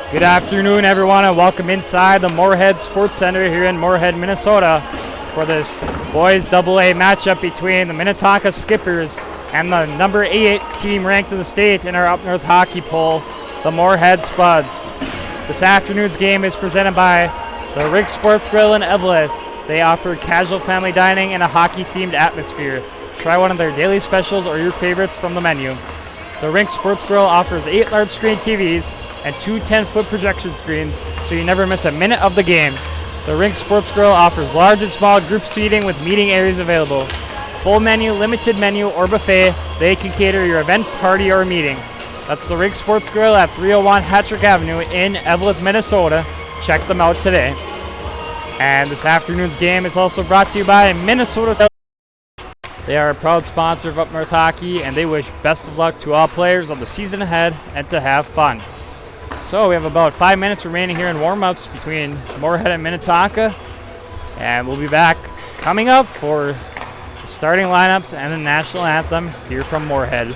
Good afternoon, everyone, and welcome inside the Moorhead Sports Center here in Moorhead, Minnesota for this boys AA matchup between the Minnetonka Skippers and the number 8 team ranked in the state in our Up North hockey poll, the Moorhead Spuds. This afternoon's game is presented by the Rink Sports Grill in Eveleth. They offer casual family dining and a hockey-themed atmosphere. Try one of their daily specials or your favorites from the menu. The Rink Sports Grill offers 8 large screen TVs and 2 10-foot projection screens, so you never miss a minute of the game. The Rink Sports Grill offers large and small group seating with meeting areas available. Full menu, limited menu, or buffet, they can cater your event, party, or meeting. That's the Rink Sports Grill at 301 Hattrick Avenue in Eveleth, Minnesota. Check them out today. And this afternoon's game is also brought to you by Minnesota. They are a proud sponsor of Up North Hockey, and they wish best of luck to all players on the season ahead and to have fun. So we have about 5 minutes remaining here in warm-ups between Moorhead and Minnetonka, and we'll be back coming up for the starting lineups and the national anthem here from Moorhead.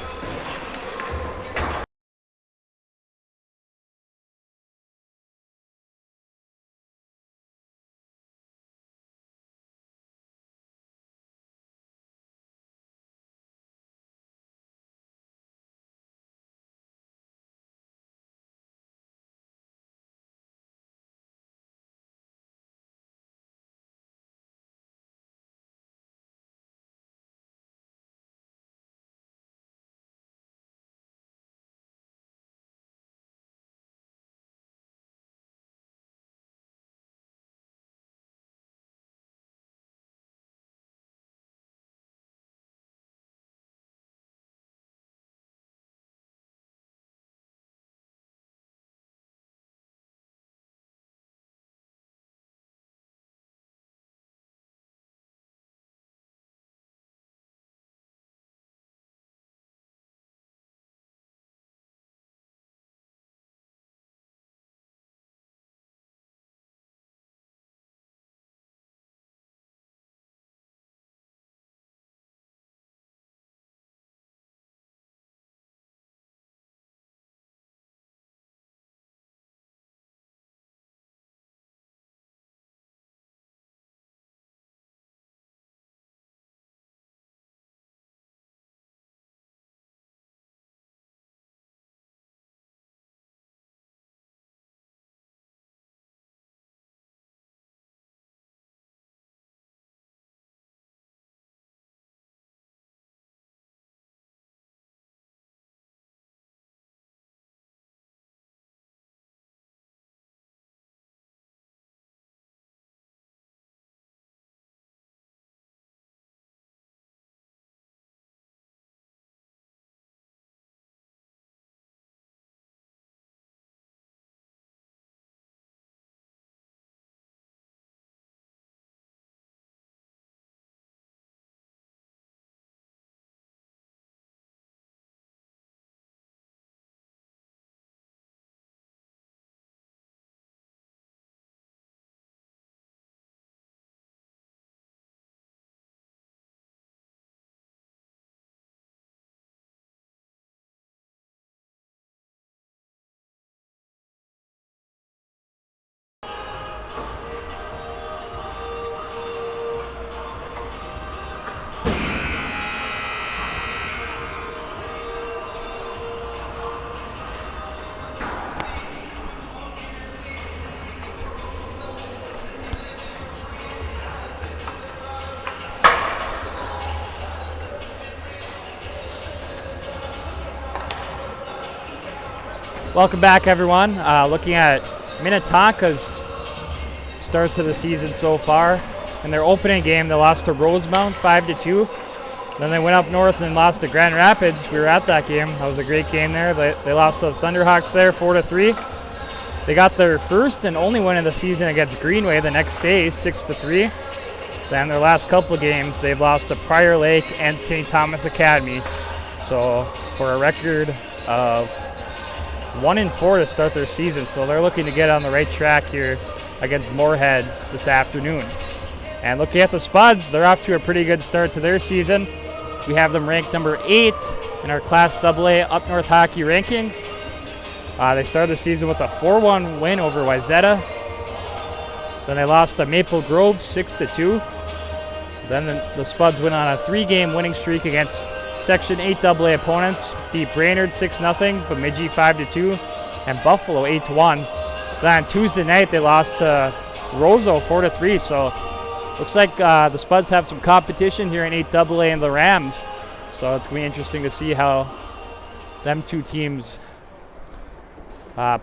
Welcome back, everyone. Looking at Minnetonka's start to the season so far. In their opening game, they lost to Rosemount 5-2. Then they went up north and lost to Grand Rapids. We were at that game. That was a great game there. They lost to the Thunderhawks there 4-3. They got their first and only win of the season against Greenway the next day, 6-3. Then their last couple of games, they've lost to Prior Lake and St. Thomas Academy. So for a record of 1-4 to start their season, so they're looking to get on the right track here against Moorhead this afternoon. And looking at the Spuds, they're off to a pretty good start to their season. We have them ranked number 8 in our Class AA Up North Hockey rankings. They started the season with a 4-1 win over Wayzata. Then they lost to Maple Grove 6-2. Then the Spuds went on a 3-game winning streak against Section 8 AA opponents. Beat Brainerd 6-0, Bemidji 5-2, and Buffalo 8-1. Then on Tuesday night they lost to Roseau 4-3. So looks like the Spuds have some competition here in 8 AA and the Rams. So it's going to be interesting to see how them two teams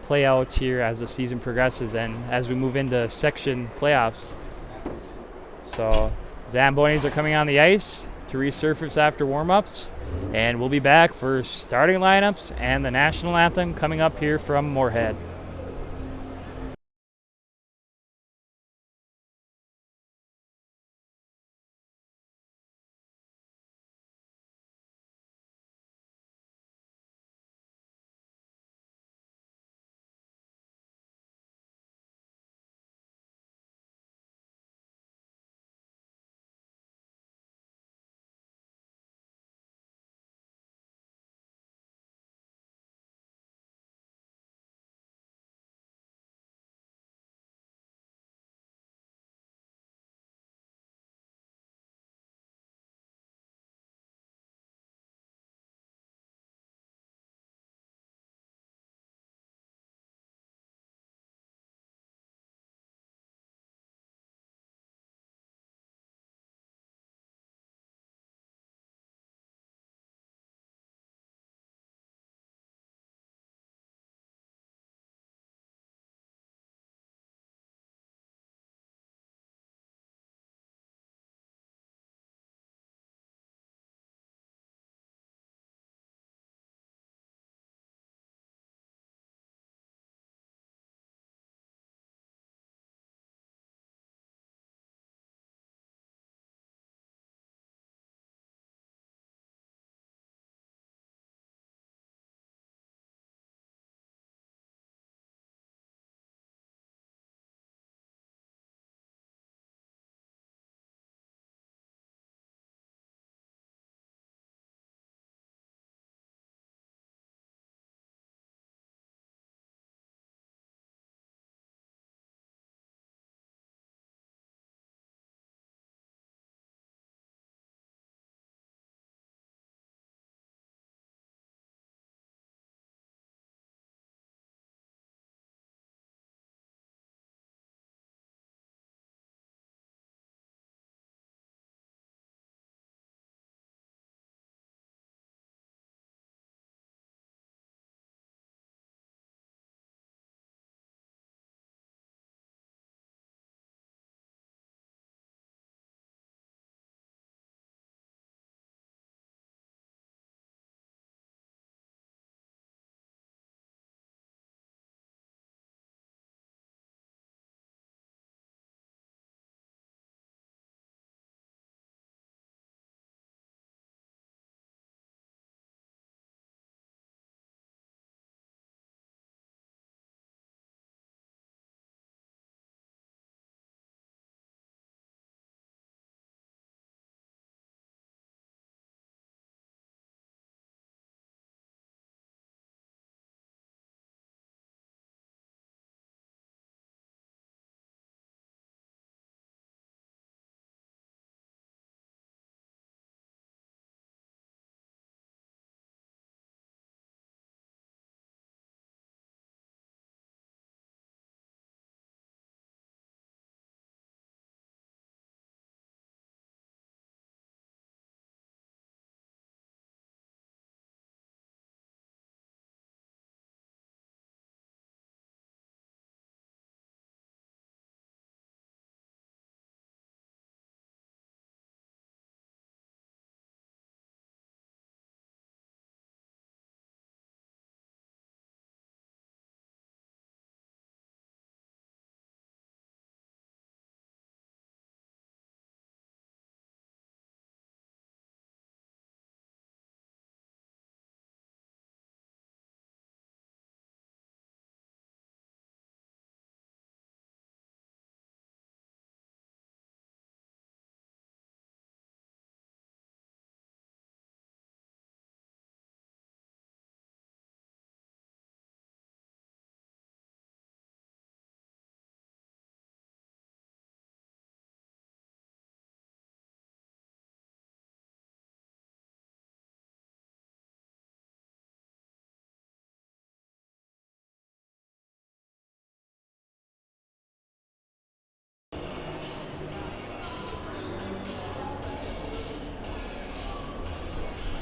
play out here as the season progresses and as we move into section playoffs. So Zambonis are coming on the ice to resurface after warm-ups, and we'll be back for starting lineups and the national anthem coming up here from Moorhead.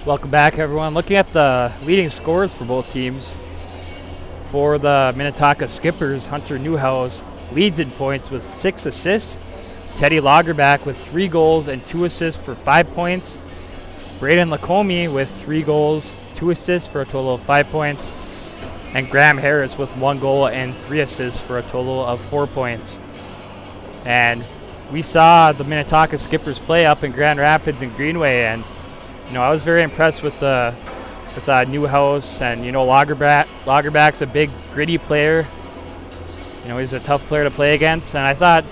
Welcome back, everyone. Looking at the leading scores for both teams. For the Minnetonka Skippers, Hunter Newhouse leads in points with 6 assists. Teddy Lagerback with 3 goals and 2 assists for 5 points. Braden Lacombe with 3 goals, 2 assists for a total of 5 points. And Graham Harris with 1 goal and 3 assists for a total of 4 points. And we saw the Minnetonka Skippers play up in Grand Rapids and Greenway, and I was very impressed with Newhouse, and Lagerback's a big gritty player. He's a tough player to play against, and I thought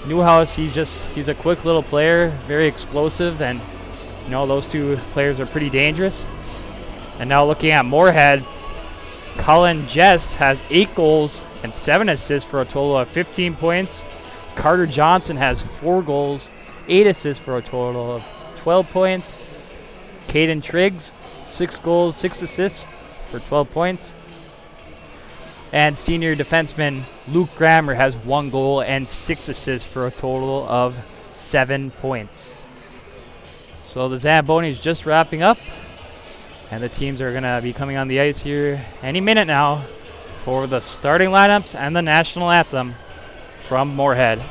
Newhouse, he's a quick little player, very explosive, and those two players are pretty dangerous. And now looking at Moorhead, Cullen Jess has 8 goals and 7 assists for a total of 15 points. Carter Johnson has 4 goals, 8 assists for a total of 12 points. Caden Triggs, 6 goals, 6 assists for 12 points. And senior defenseman Luke Grammer has 1 goal and 6 assists for a total of 7 points. So the Zamboni is just wrapping up, and the teams are going to be coming on the ice here any minute now for the starting lineups and the national anthem from Moorhead.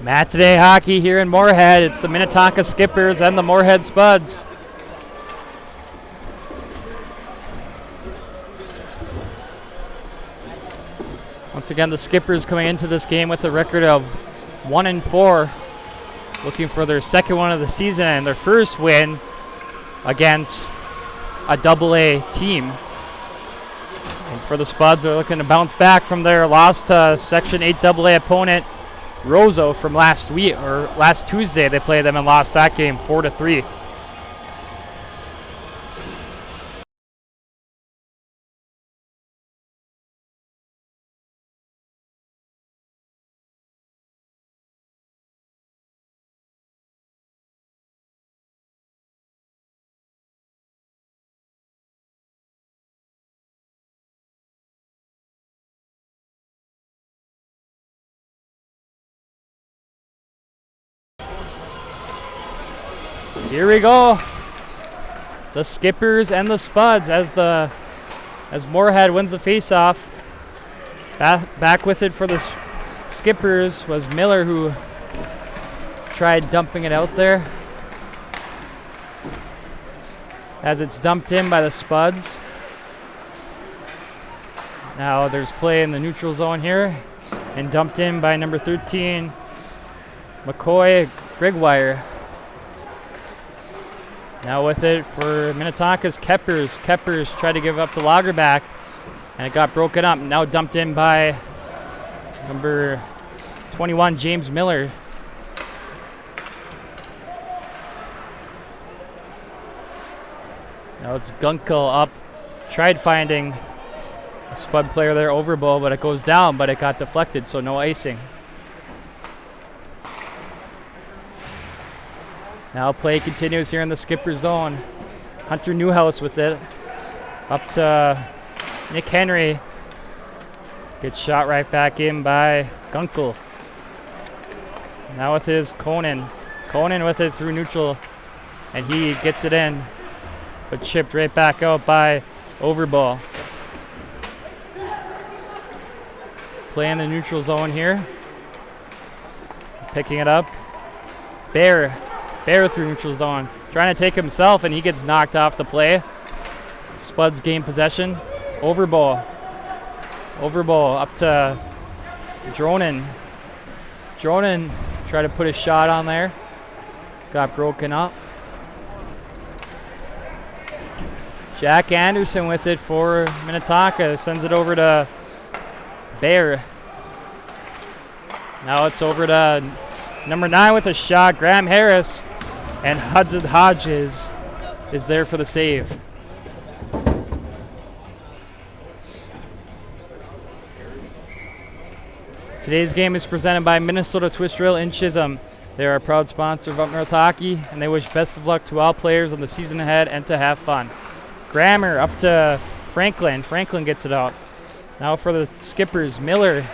Matinee hockey here in Moorhead. It's the Minnetonka Skippers and the Moorhead Spuds. Once again, the Skippers coming into this game with a record of 1-4, looking for their second one of the season and their first win against a AA team. And for the Spuds, they're looking to bounce back from their loss to Section 8 AA opponent Roseau from last week, or last Tuesday. They played them and lost that game 4-3. Here we go. The Skippers and the Spuds as Moorhead wins the faceoff. Back with it for the Skippers was Miller, who tried dumping it out there. As it's dumped in by the Spuds. Now there's play in the neutral zone here and dumped in by number 13, McCoy Grigwire. Now with it for Minnetonka's Keppers. Keppers tried to give up the Lagerback, and it got broken up. Now dumped in by number 21, James Miller. Now it's Gunkel up. Tried finding a Spud player there, Overbowl, but it goes down, but it got deflected, so no icing. Now play continues here in the Skipper zone. Hunter Newhouse with it. Up to Nick Henry. Gets shot right back in by Gunkel. Now with his Conan. Conan with it through neutral. And he gets it in. But chipped right back out by Overball. Play in the neutral zone here. Picking it up. Bear through neutral zone. Trying to take himself, and he gets knocked off the play. Spuds gain possession. Overball up to Dronin. Dronin tried to put a shot on there. Got broken up. Jack Anderson with it for Minnetonka. Sends it over to Bear. Now it's over to number 9 with a shot, Graham Harris. And Hudson Hodges is there for the save. Today's game is presented by Minnesota Twist Drill in Chisholm. They are a proud sponsor of Up North Hockey, and they wish best of luck to all players on the season ahead and to have fun. Grammer up to Franklin. Franklin gets it out. Now for the Skippers, Miller.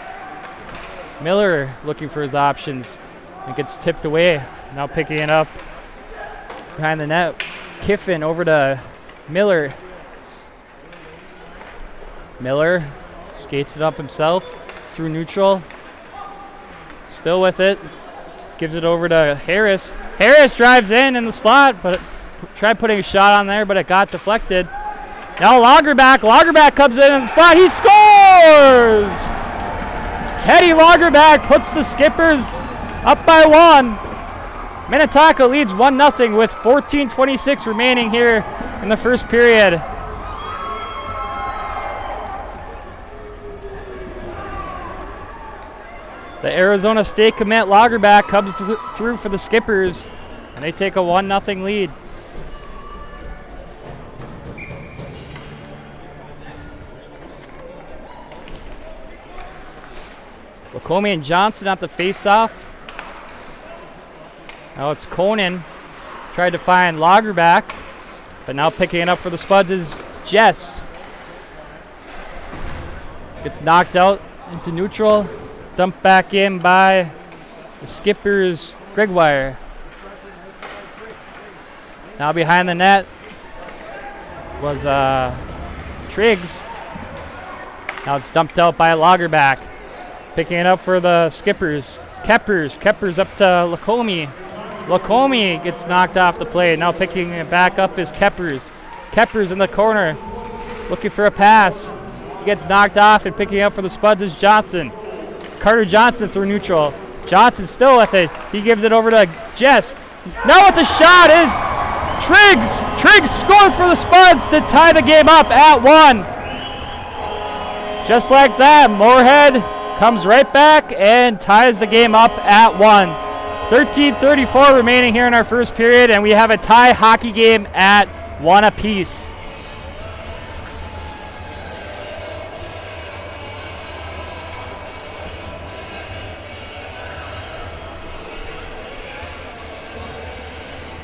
Miller looking for his options. It gets tipped away. Now picking it up behind the net. Kiffin over to Miller. Miller skates it up himself through neutral. Still with it. Gives it over to Harris. Harris drives in the slot, but tried putting a shot on there, but it got deflected. Now Lagerback. Lagerback comes in the slot. He scores! Teddy Lagerback puts the Skippers up by 1. Minnetonka leads 1-0 with 14:26 remaining here in the first period. The Arizona State commit Lagerback comes through for the Skippers, and they take a 1-0 lead. Lacombe and Johnson at the face-off. Now it's Conan. Tried to find Lagerback, but now picking it up for the Spuds is Jess. Gets knocked out into neutral. Dumped back in by the Skippers, Grigwire. Now behind the net was Triggs. Now it's dumped out by Lagerback. Picking it up for the Skippers, Keppers up to Lacombe. Lacombe gets knocked off the play. Now picking it back up is Keppers. Keppers in the corner, looking for a pass. He gets knocked off, and picking up for the Spuds is Johnson. Carter Johnson through neutral. Johnson still with it. He gives it over to Jess. Now with the shot is Triggs. Triggs scores for the Spuds to tie the game up at 1. Just like that, Moorhead comes right back and ties the game up at 1. 13:34 remaining here in our first period, and we have a tie hockey game at 1 apiece.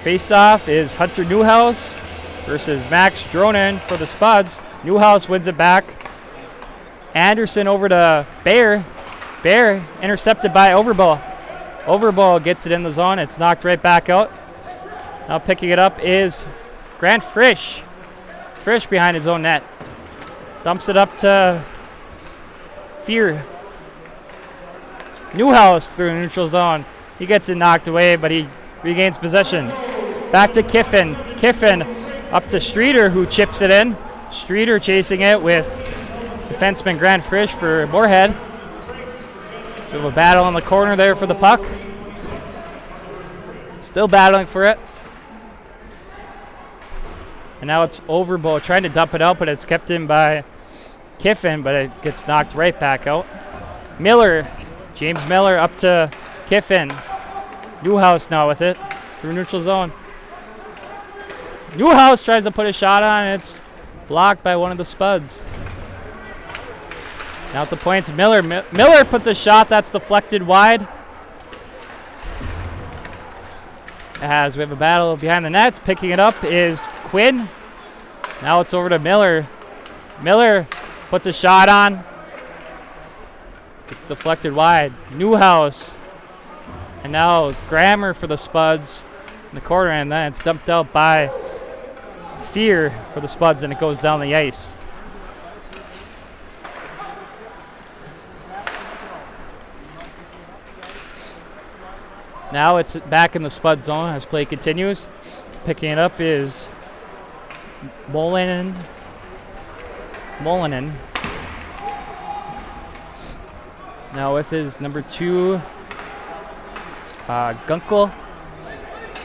Face-off is Hunter Newhouse versus Max Dronin for the Spuds. Newhouse wins it back. Anderson over to Bear. Bear intercepted by Overball. Overball gets it in the zone. It's knocked right back out. Now picking it up is Grant Frisch. Frisch behind his own net. Dumps it up to Fear. Newhouse through neutral zone. He gets it knocked away, but he regains possession. Back to Kiffin. Kiffin up to Streeter, who chips it in. Streeter chasing it with defenseman Grant Frisch for Moorhead. So we have a battle in the corner there for the puck. Still battling for it. And now it's Overbo trying to dump it out, but it's kept in by Kiffin, but it gets knocked right back out. Miller, James Miller up to Kiffin. Newhouse now with it through neutral zone. Newhouse tries to put a shot on, and it's blocked by one of the Spuds. Now at the points, Miller. Miller puts a shot that's deflected wide. As we have a battle behind the net, picking it up is Quinn. Now it's over to Miller. Miller puts a shot on. It's deflected wide. Newhouse. And now Grammer for the Spuds in the corner, and then it's dumped out by Fear for the Spuds, and it goes down the ice. Now it's back in the Spud zone as play continues. Picking it up is Molinen. Now with his number 2, Gunkel.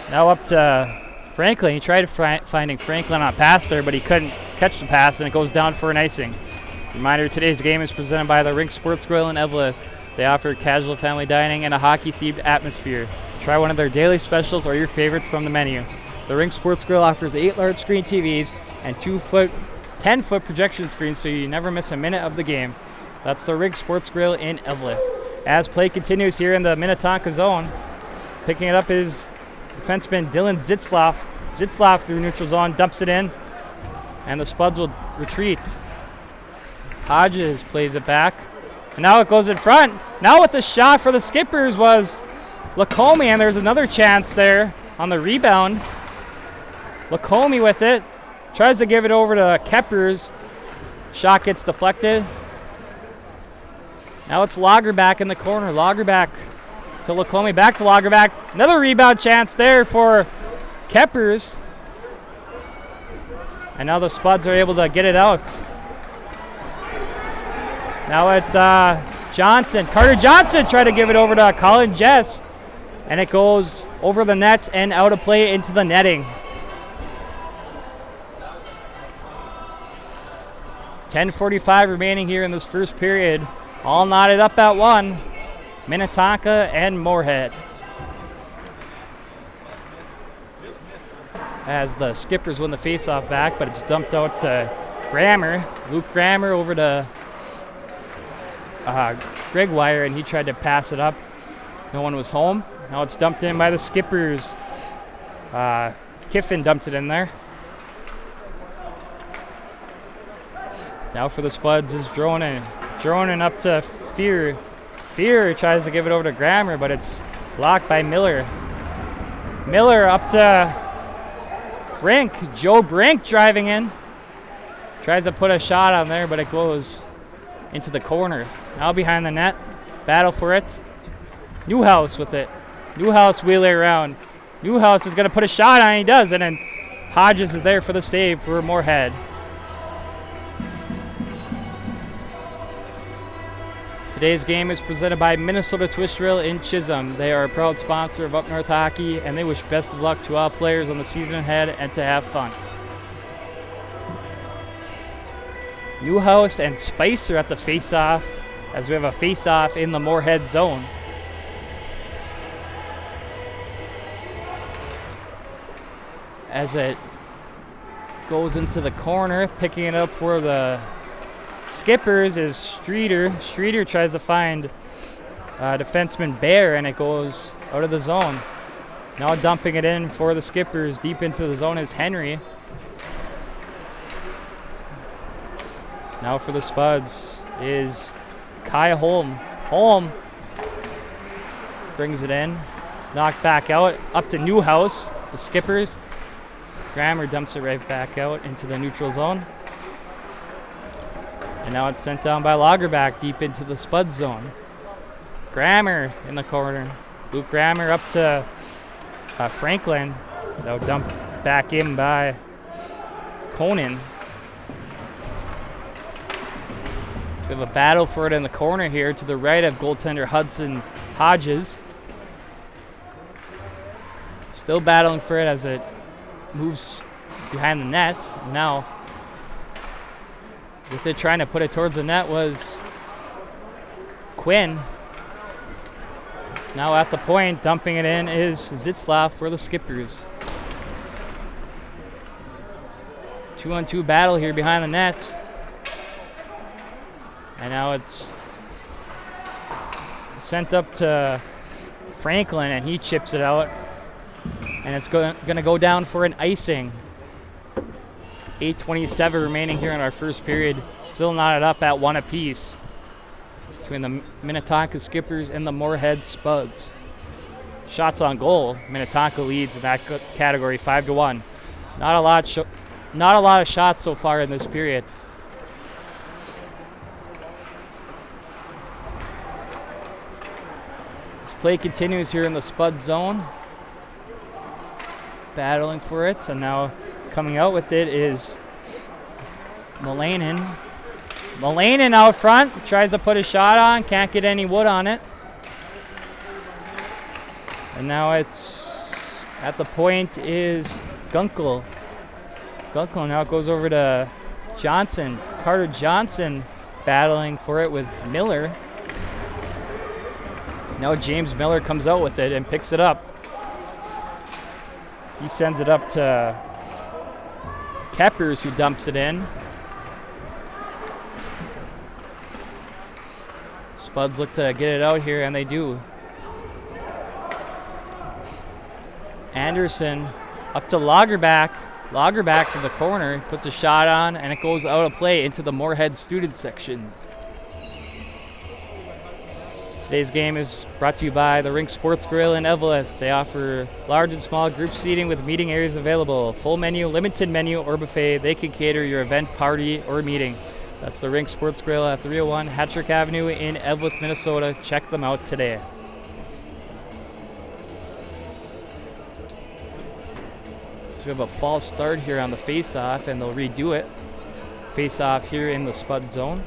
Now up to Franklin. He tried finding Franklin on a pass there, but he couldn't catch the pass, and it goes down for an icing. Reminder, today's game is presented by the Rink Sports Grill in Eveleth. They offer casual family dining and a hockey-themed atmosphere. Try one of their daily specials or your favorites from the menu. The Rink Sports Grill offers 8 large screen TVs and 10-foot projection screens, so you never miss a minute of the game. That's the Rink Sports Grill in Eveleth. As play continues here in the Minnetonka zone, picking it up is defenseman Dylan Zitzlaff. Zitzlaff through neutral zone, dumps it in, and the Spuds will retreat. Hodges plays it back, and now it goes in front. Now with the shot for the Skippers was Lacombe, and there's another chance there on the rebound. Lacombe with it, tries to give it over to Keppers. Shot gets deflected. Now it's Lagerback in the corner. Lagerback to Lacombe, back to Lagerback. Another rebound chance there for Keppers. And now the Spuds are able to get it out. Now it's Johnson. Carter Johnson tried to give it over to Colin Jess. And it goes over the net and out of play into the netting. 10:45 remaining here in this first period. All knotted up at 1. Minnetonka and Moorhead. As the Skippers win the faceoff back, but it's dumped out to Grammer. Luke Grammer over to Greg Wire, and he tried to pass it up. No one was home. Now it's dumped in by the Skippers. Kiffin dumped it in there. Now for the Spuds is Dronin. Dronin up to Fear. Fear tries to give it over to Grammer, but it's blocked by Miller. Miller up to Brink. Joe Brink driving in. Tries to put a shot on there, but it goes into the corner. Now behind the net. Battle for it. Newhouse with it. Newhouse wheeling around. Newhouse is going to put a shot on, and he does, and then Hodges is there for the save for Moorhead. Today's game is presented by Minnesota Twist Drill in Chisholm. They are a proud sponsor of Up North Hockey, and they wish best of luck to all players on the season ahead and to have fun. Newhouse and Spicer at the face-off, as we have a face-off in the Moorhead zone. As it goes into the corner, picking it up for the Skippers is Streeter. Streeter tries to find defenseman Bear, and it goes out of the zone. Now dumping it in for the Skippers. Deep into the zone is Henry. Now for the Spuds is Kai Holm. Holm brings it in. It's knocked back out, up to Newhouse. the Skippers. Grammer dumps it right back out into the neutral zone. And now it's sent down by Lagerback deep into the Spud zone. Grammer in the corner. Luke Grammer up to Franklin. Now dumped back in by Conan. We have a battle for it in the corner here to the right of goaltender Hudson Hodges. Still battling for it as it moves behind the net. Now, with it trying to put it towards the net was Quinn. Now at the point, dumping it in is Zitzlaff for the Skippers. 2-on-2 battle here behind the net. And now it's sent up to Franklin, and he chips it out. And it's going to go down for an icing. 8:27 remaining here in our first period. Still knotted up at 1 apiece between the Minnetonka Skippers and the Moorhead Spuds. Shots on goal. Minnetonka leads in that category 5-1. Not a lot of shots so far in this period. This play continues here in the Spud zone. Battling for it, and now coming out with it is Mullainen. Mullainen out front, tries to put a shot on, can't get any wood on it. And now it's at the point is Gunkel. Gunkel now goes over to Johnson. Carter Johnson battling for it with Miller. Now James Miller comes out with it and picks it up. He sends it up to Keppers, who dumps it in. Spuds look to get it out here, and they do. Anderson up to Lagerback. Lagerback from the corner, puts a shot on, and it goes out of play into the Moorhead student section. Today's game is brought to you by the Rink Sports Grill in Eveleth. They offer large and small group seating with meeting areas available. Full menu, limited menu, or buffet. They can cater your event, party, or meeting. That's the Rink Sports Grill at 301 Hattrick Avenue in Eveleth, Minnesota. Check them out today. So we have a false start here on the face-off, and they'll redo it. Face-off here in the Spud zone.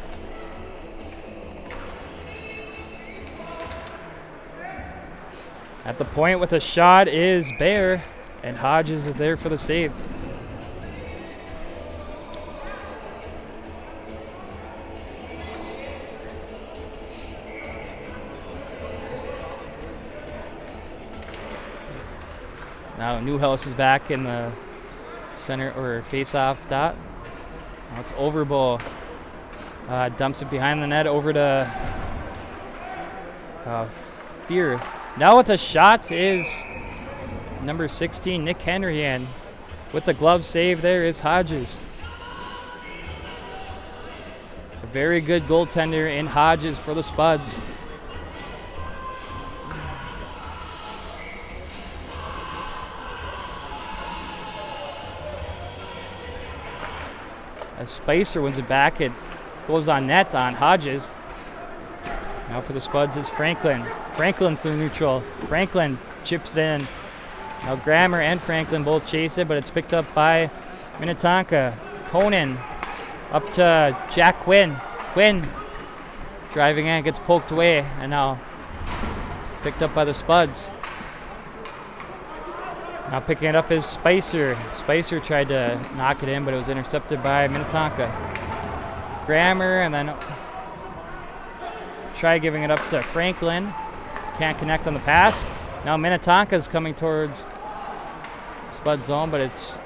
At the point with a shot is Baer, and Hodges is there for the save. Now Newhouse is back in the center or face-off dot. Now it's Overbo. Dumps it behind the net over to Fear. Now with a shot is number 16, Nick Henry, and with the glove save there is Hodges. A very good goaltender in Hodges for the Spuds. As Spicer wins it back, it goes on net on Hodges. Now for the Spuds is Franklin. Franklin through neutral. Franklin chips in. Now Grammer and Franklin both chase it, but it's picked up by Minnetonka. Conan up to Jack Quinn. Quinn driving in, gets poked away, and now picked up by the Spuds. Now picking it up is Spicer. Spicer tried to knock it in, but it was intercepted by Minnetonka. Grammer, and then try giving it up to Franklin. Can't connect on the pass. Now Minnetonka is coming towards Spud zone, but it's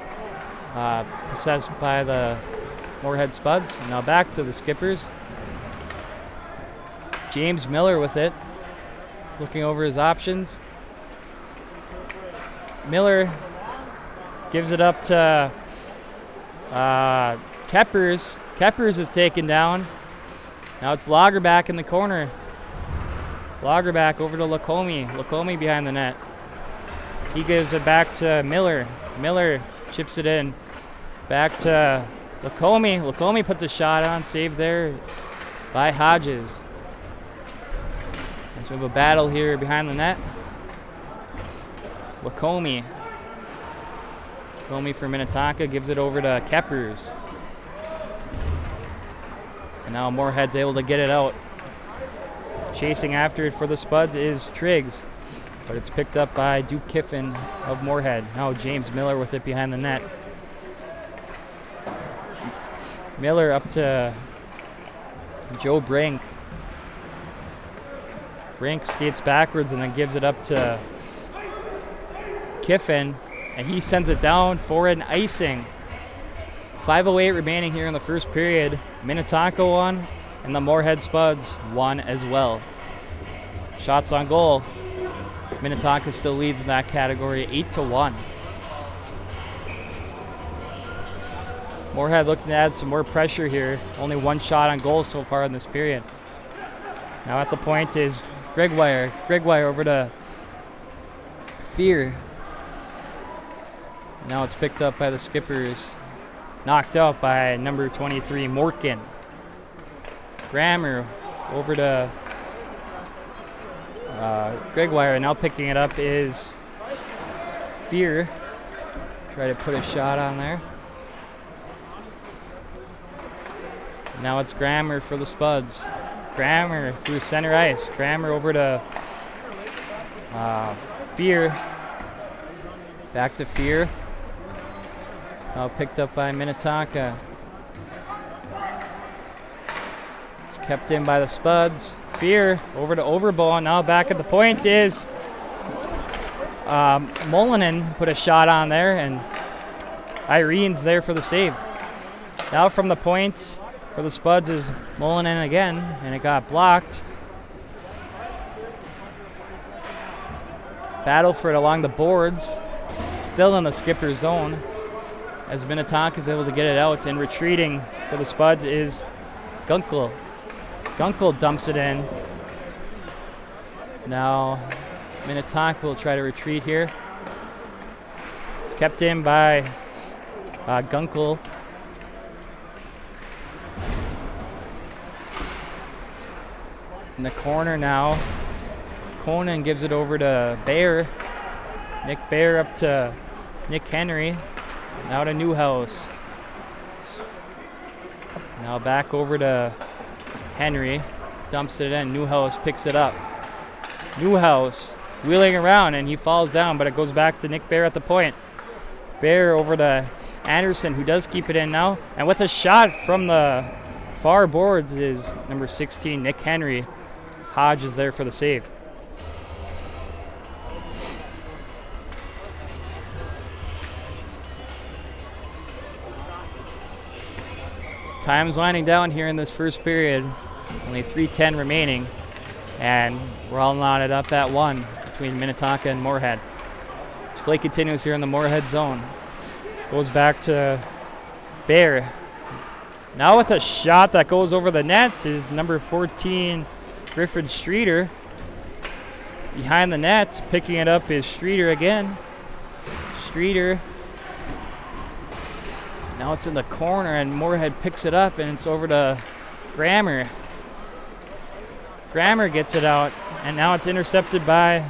possessed by the Moorhead Spuds. And now back to the Skippers. James Miller with it, looking over his options. Miller gives it up to Keppers. Keppers is taken down. Now it's Lagerback in the corner. Lagerback over to Lacombe. Lacombe behind the net. He gives it back to Miller. Miller chips it in. Back to Lacombe. Lacombe puts a shot on. Saved there by Hodges. So we have a battle here behind the net. Lacombe. Lacombe for Minnetonka gives it over to Keppers. And now Moorhead's able to get it out. Chasing after it for the Spuds is Triggs, but it's picked up by Duke Kiffin of Moorhead. Now James Miller with it behind the net. Miller up to Joe Brink. Brink skates backwards and then gives it up to Kiffin, and he sends it down for an icing. 5:08 remaining here in the first period. Minnetonka won, and the Moorhead Spuds won as well. Shots on goal. Minnetonka still leads in that category, 8-1. Moorhead looking to add some more pressure here. Only one shot on goal so far in this period. Now at the point is Gregwire. Gregwire over to Fear. Now it's picked up by the Skippers. Knocked out by number 23, Morkin. Grammer over to Gregwire. Now picking it up is Fear. Try to put a shot on there. Now it's Grammer for the Spuds. Grammer through center ice. Grammer over to Fear. Back to Fear. Now picked up by Minnetonka. It's kept in by the Spuds. Fear over to Overball. Now back at the point is Mullinen put a shot on there, and Irene's there for the save. Now from the point for the Spuds is Mullinen again, and it got blocked. Battle for it along the boards. Still in the skipper zone, as Minnetonka is able to get it out, and retreating for the Spuds is Gunkel. Gunkel dumps it in. Now Minnetonka will try to retreat here. It's kept in by Gunkel. In the corner now, Conan gives it over to Bayer. Nick Bayer up to Nick Henry. Now to Newhouse. Now back over to Henry. Dumps it in. Newhouse picks it up. Newhouse wheeling around, and he falls down, but it goes back to Nick Bayer at the point. Bayer over to Anderson, who does keep it in now. And with a shot from the far boards is number 16, Nick Henry. Hodge is there for the save. Time's winding down here in this first period. Only 3:10 remaining, and we're all knotted up at 1 between Minnetonka and Moorhead. This play continues here in the Moorhead zone. Goes back to Bear. Now with a shot that goes over the net is number 14, Griffin Streeter. Behind the net, picking it up is Streeter again. Streeter. Now it's in the corner, and Moorhead picks it up, and it's over to Grammer. Grammer gets it out, and now it's intercepted by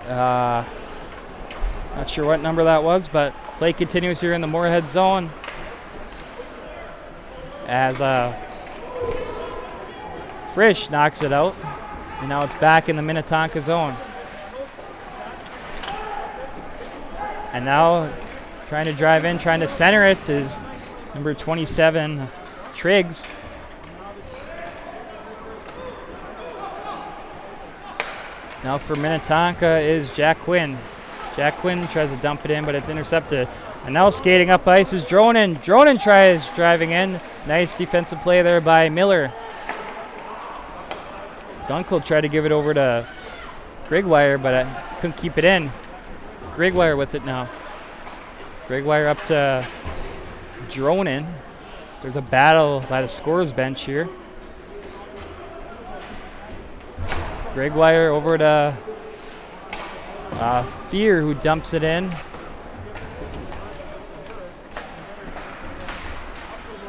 not sure what number that was, but play continues here in the Moorhead zone as Frisch knocks it out, and now it's back in the Minnetonka zone. And now trying to drive in, trying to center it is number 27, Triggs. Now for Minnetonka is Jack Quinn. Jack Quinn tries to dump it in, but it's intercepted. And now skating up ice is Dronin. Dronin tries driving in. Nice defensive play there by Miller. Gunkel tried to give it over to Grigwire, but couldn't keep it in. Grigwire with it now. Grigwire up to Dronin. So there's a battle by the scorer's bench here. Grigwire over to Fear who dumps it in.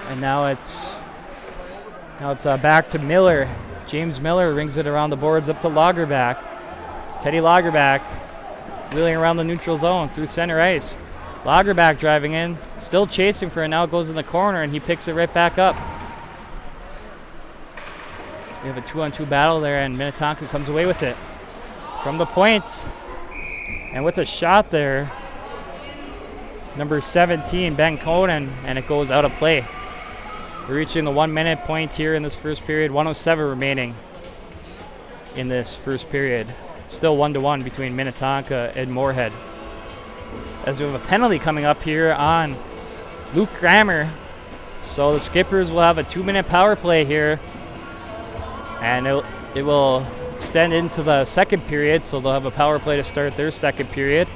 And now it's back to Miller. James Miller rings it around the boards up to Lagerback. Teddy Lagerback wheeling around the neutral zone through center ice. Lagerback driving in, still chasing for it. Now it goes in the corner and he picks it right back up. We have a 2-on-2 battle there and Minnetonka comes away with it. From the point, and with a shot there, number 17, Ben Conan, and it goes out of play. We're reaching the 1 minute point here in this first period. 1:07 remaining in this first period. Still 1-1 between Minnetonka and Moorhead. As we have a penalty coming up here on Luke Grammer. So the Skippers will have a 2-minute power play here. And it will extend into the second period, so they'll have a power play to start their second period.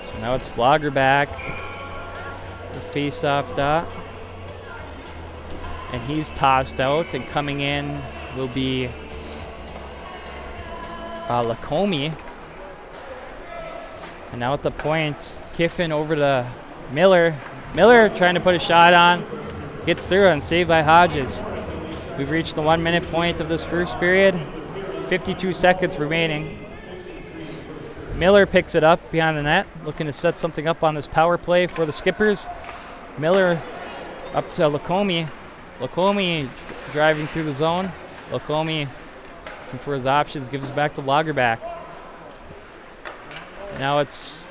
So now it's Lagerback, the face-off dot. And he's tossed out, and coming in will be Lacombe. And now at the point, Kiffin over to Miller. Miller trying to put a shot on. Gets through and saved by Hodges. We've reached the 1 minute point of this first period. 52 seconds remaining. Miller picks it up behind the net, looking to set something up on this power play for the Skippers. Miller up to Lacombe. Lacombe driving through the zone. Lacombe looking for his options, gives it back to Lagerback. Now it's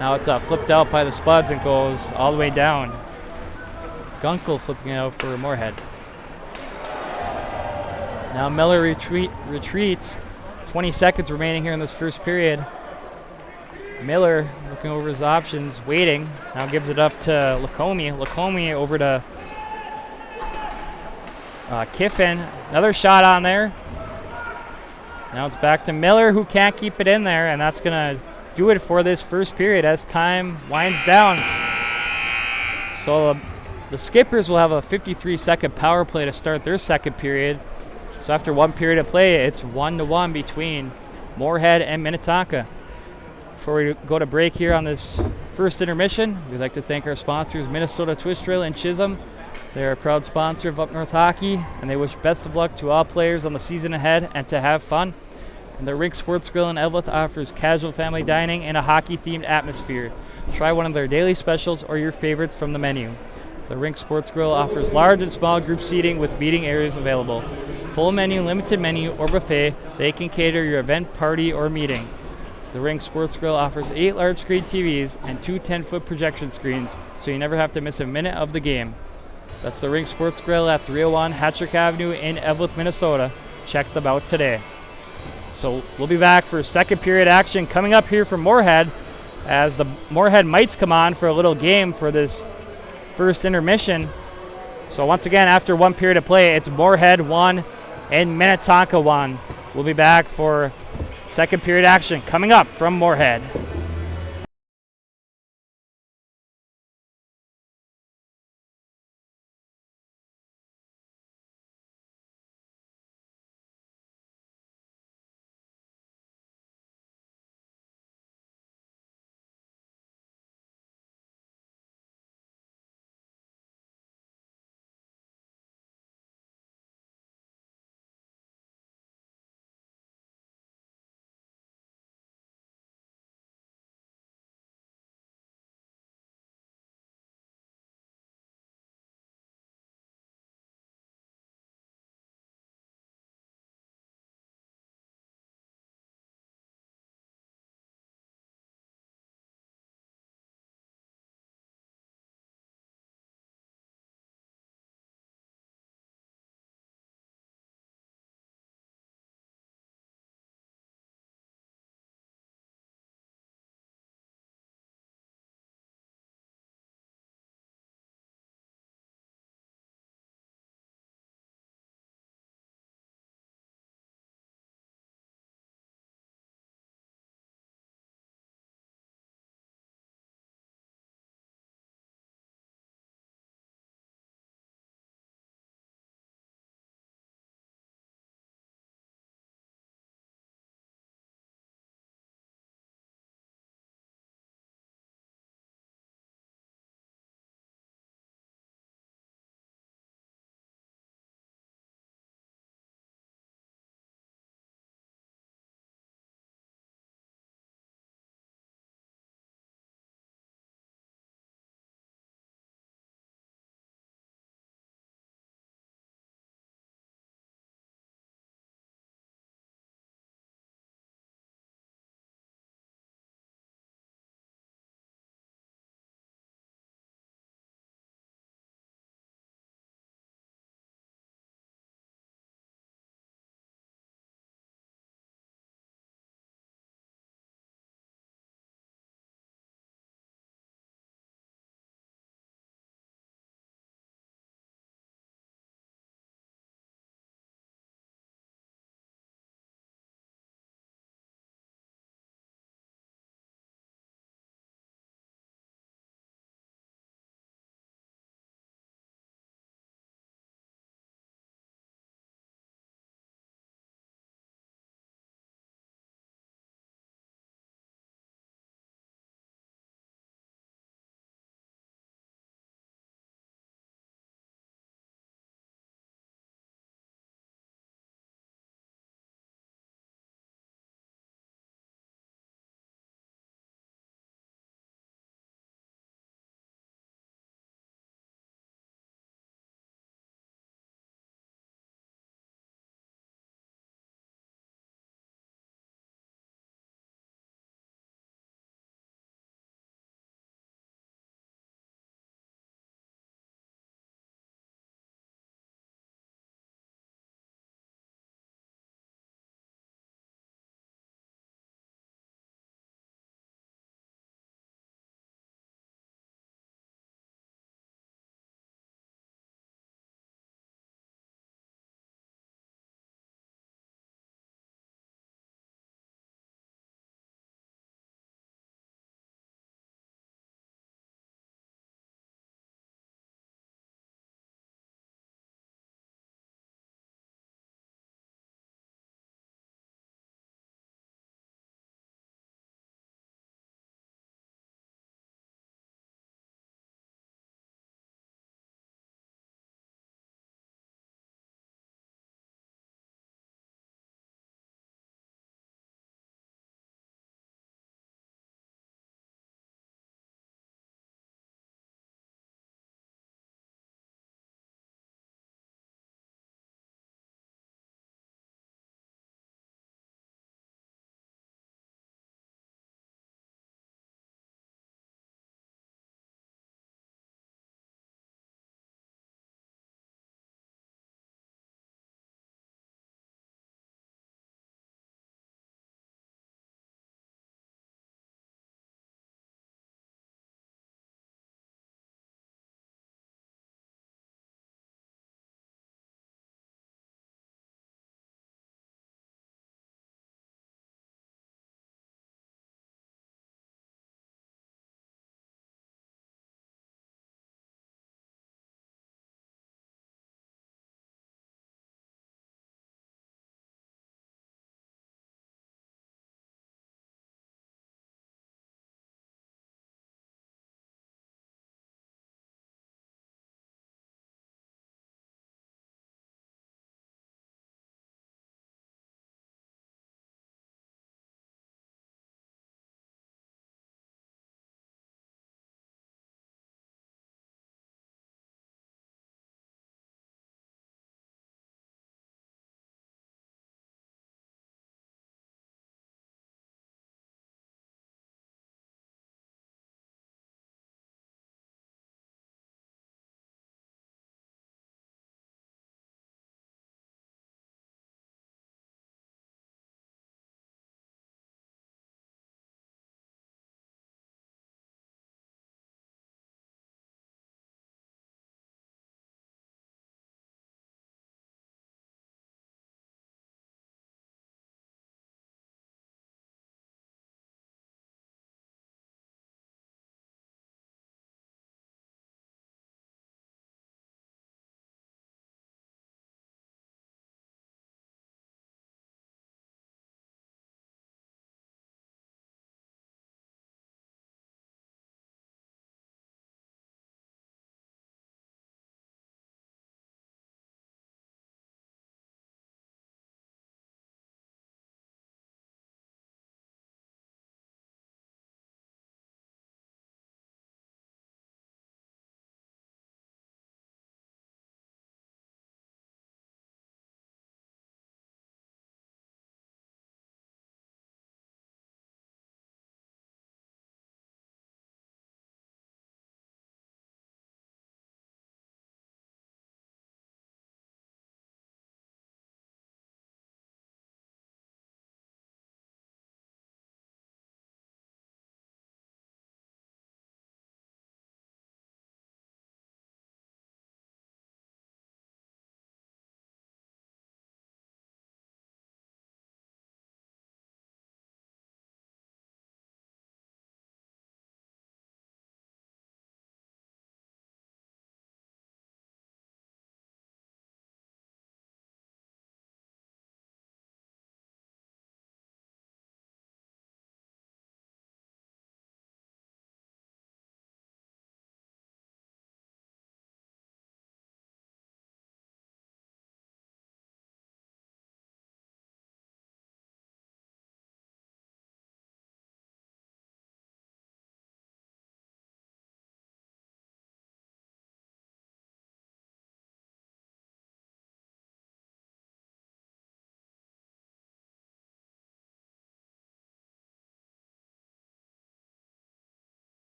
flipped out by the Spuds and goes all the way down. Gunkel flipping it out for Moorhead. Now Miller retreats. 20 seconds remaining here in this first period. Miller looking over his options, waiting. Now gives it up to Lacombe. Lacombe over to Kiffin. Another shot on there. Now it's back to Miller, who can't keep it in there, and that's going to do it for this first period as time winds down. So the Skippers will have a 53-second power play to start their second period. So after 1 period of play, it's 1-1 between Moorhead and Minnetonka. Before we go to break here on this first intermission, we'd like to thank our sponsors, Minnesota Twist Trail and Chisholm. They're a proud sponsor of Up North Hockey, and they wish best of luck to all players on the season ahead and to have fun. And the Rink Sports Grill in Eveleth offers casual family dining in a hockey-themed atmosphere. Try one of their daily specials or your favorites from the menu. The Rink Sports Grill offers large and small group seating with meeting areas available. Full menu, limited menu, or buffet, they can cater your event, party, or meeting. The Rink Sports Grill offers 8 large-screen TVs and 2 10-foot projection screens, so you never have to miss a minute of the game. That's the Rink Sports Grill at 301 Hattrick Avenue in Eveleth, Minnesota. Check them out today. So we'll be back for second period action coming up here from Moorhead as the Moorhead Mites come on for a little game for this first intermission. So once again, after 1 period of play, it's Moorhead 1 and Minnetonka 1. We'll be back for second period action coming up from Moorhead.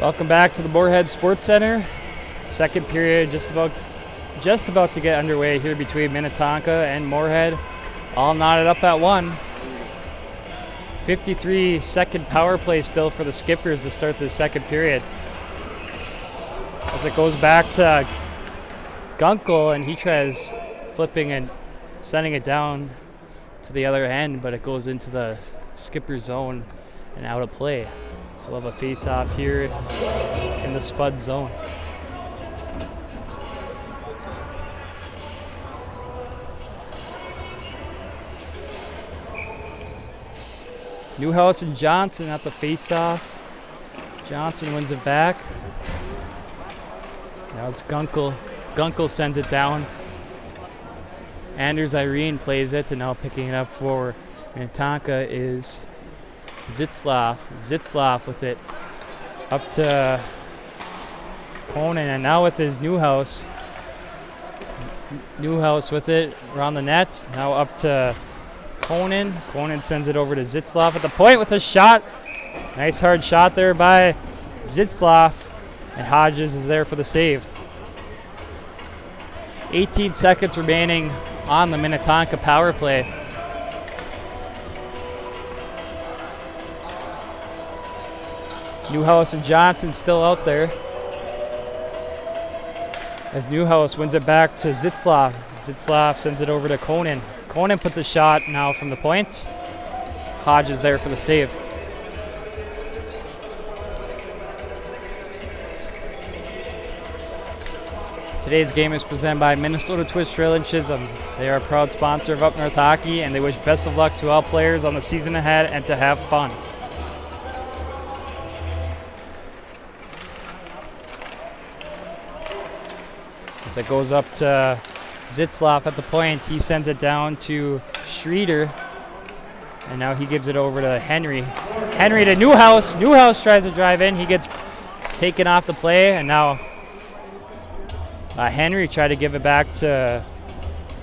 Welcome back to the Moorhead Sports Center. Second period just about to get underway here between Minnetonka and Moorhead. All knotted up at 1. 53-second power play still for the Skippers to start the second period. As it goes back to Gunkel, and he tries flipping and sending it down to the other end, but it goes into the Skipper zone and out of play. So we'll have a face-off here in the Spud zone. Newhouse and Johnson at the face-off. Johnson wins it back. Now it's Gunkel. Gunkel sends it down. Anders Irene plays it, and now picking it up for Minnetonka is Zitzlaff. Zitzlaff with it up to Conan, and now with his Newhouse. Newhouse with it around the net. Now up to Conan. Conan sends it over to Zitzlaff at the point with a shot. Nice hard shot there by Zitzlaff, and Hodges is there for the save. 18 seconds remaining on the Minnetonka power play. Newhouse and Johnson still out there. As Newhouse wins it back to Zitzlaff. Zitzlaff sends it over to Conan. Conan puts a shot now from the point. Hodges there for the save. Today's game is presented by Minnesota Twist Trail and Chisholm. They are a proud sponsor of Up North Hockey, and they wish best of luck to all players on the season ahead and to have fun. As it goes up to Zitzlaff at the point, he sends it down to Schroeder, and now he gives it over to Henry. Henry to Newhouse. Newhouse tries to drive in. He gets taken off the play, and now Henry tried to give it back to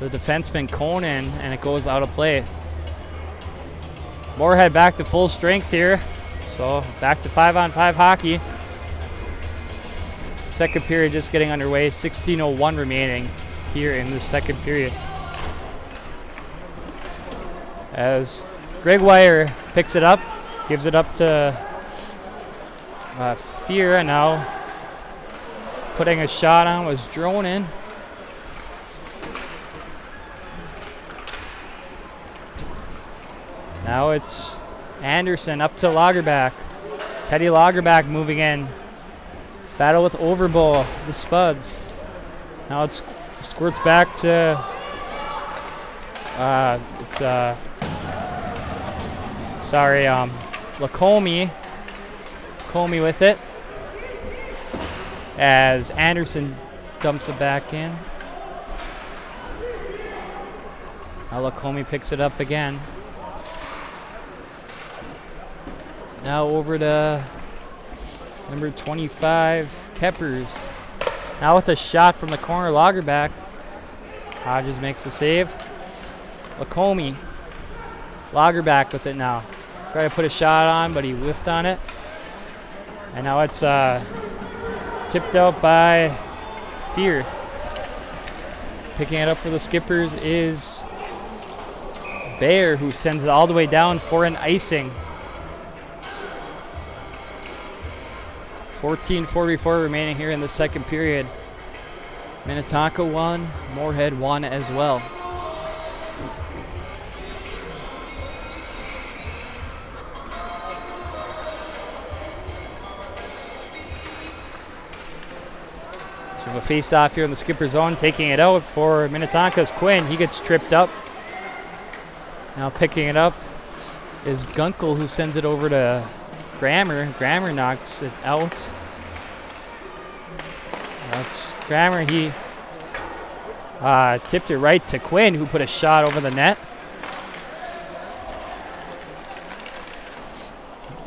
the defenseman Conan, and it goes out of play. Moorhead back to full strength here, so back to 5-on-5 hockey. Second period just getting underway. 16:01 remaining here in the second period. As Greg Wire picks it up, gives it up to Fear, and now putting a shot on was Dronin. Now it's Anderson up to Lagerback. Teddy Lagerback moving in. Battle with Overbowl, the Spuds. Now it squirts back to Lacombe. Comey with it. As Anderson dumps it back in. Now Lacombe picks it up again. Now over to number 25, Keppers. Now with a shot from the corner, Lagerback. Hodges makes the save. Lacombe. Lagerback with it now. Try to put a shot on, but he whiffed on it. And now it's tipped out by Fear. Picking it up for the Skippers is Bayer, who sends it all the way down for an icing. 14:44 remaining here in the second period. Minnetonka won, Moorhead won as well. So we have a face-off here in the Skipper zone, taking it out for Minnetonka's Quinn. He gets tripped up. Now picking it up is Gunkel, who sends it over to Grammer. Grammer knocks it out. That's Grammer. He tipped it right to Quinn, who put a shot over the net.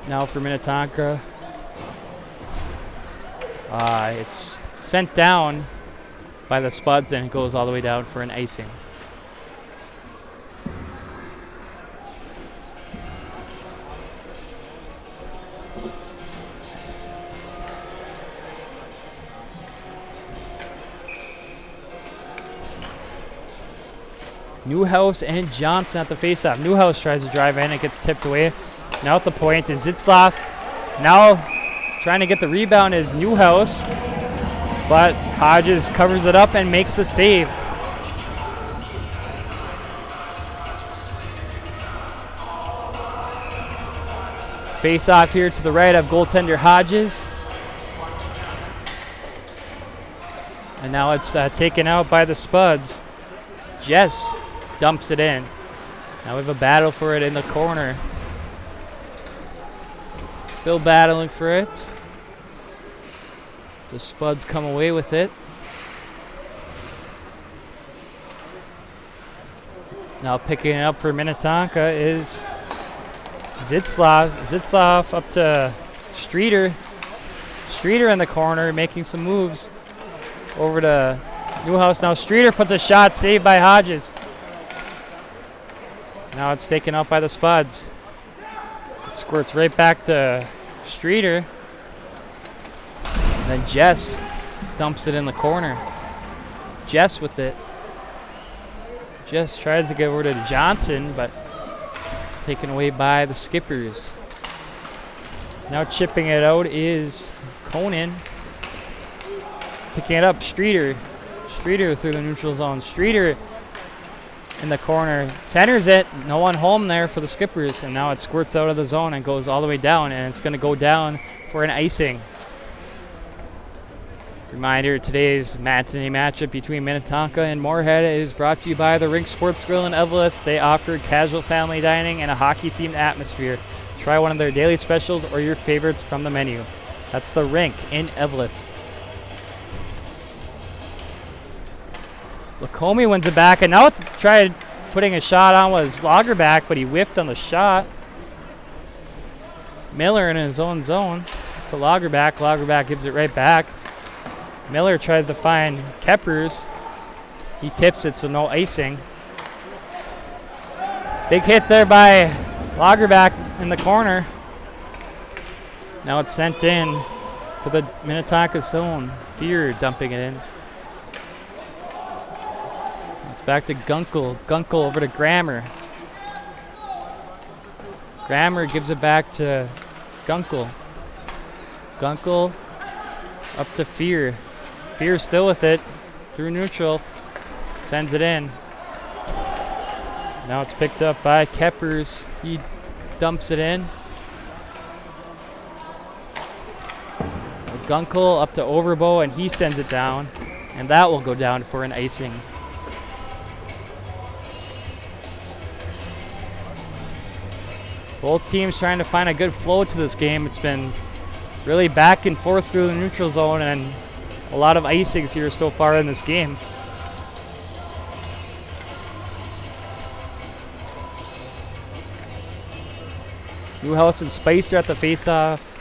Now for Minnetonka. It's sent down by the Spuds, then it goes all the way down for an icing. Newhouse and Johnson at the faceoff. Newhouse tries to drive in. It gets tipped away. Now at the point is Zitzlaff. Now trying to get the rebound is Newhouse. But Hodges covers it up and makes the save. Face off here to the right of goaltender Hodges. And now it's taken out by the Spuds. Jess dumps it in. Now we have a battle for it in the corner. Still battling for it. The Spuds come away with it. Now picking it up for Minnetonka is Zitzlaff. Zitzlaff up to Streeter. Streeter in the corner making some moves. Over to Newhouse. Now Streeter puts a shot, saved by Hodges. Now it's taken out by the Spuds. It squirts right back to Streeter. And then Jess dumps it in the corner. Jess with it. Jess tries to get over to Johnson, but it's taken away by the Skippers. Now chipping it out is Conan. Picking it up, Streeter. Streeter through the neutral zone. Streeter in the corner. Centers it. No one home there for the Skippers. And now it squirts out of the zone and goes all the way down. And it's going to go down for an icing. Reminder, today's matinee matchup between Minnetonka and Moorhead is brought to you by the Rink Sports Grill in Eveleth. They offer casual family dining and a hockey-themed atmosphere. Try one of their daily specials or your favorites from the menu. That's the Rink in Eveleth. Lacombe wins it back, and now tried putting a shot on was Lagerback, but he whiffed on the shot. Miller in his own zone to Lagerback. Lagerback gives it right back. Miller tries to find Keppers. He tips it, so no icing. Big hit there by Lagerback in the corner. Now it's sent in to the Minnetonka zone. Fear dumping it in. It's back to Gunkel. Gunkel over to Grammer. Grammer gives it back to Gunkel. Gunkel up to Fear. Fear still with it through neutral. Sends it in. Now it's picked up by Keppers. He dumps it in. Gunkel up to Overbo, and he sends it down. And that will go down for an icing. Both teams trying to find a good flow to this game. It's been really back and forth through the neutral zone and a lot of icings here so far in this game. Newhouse and Spicer at the face-off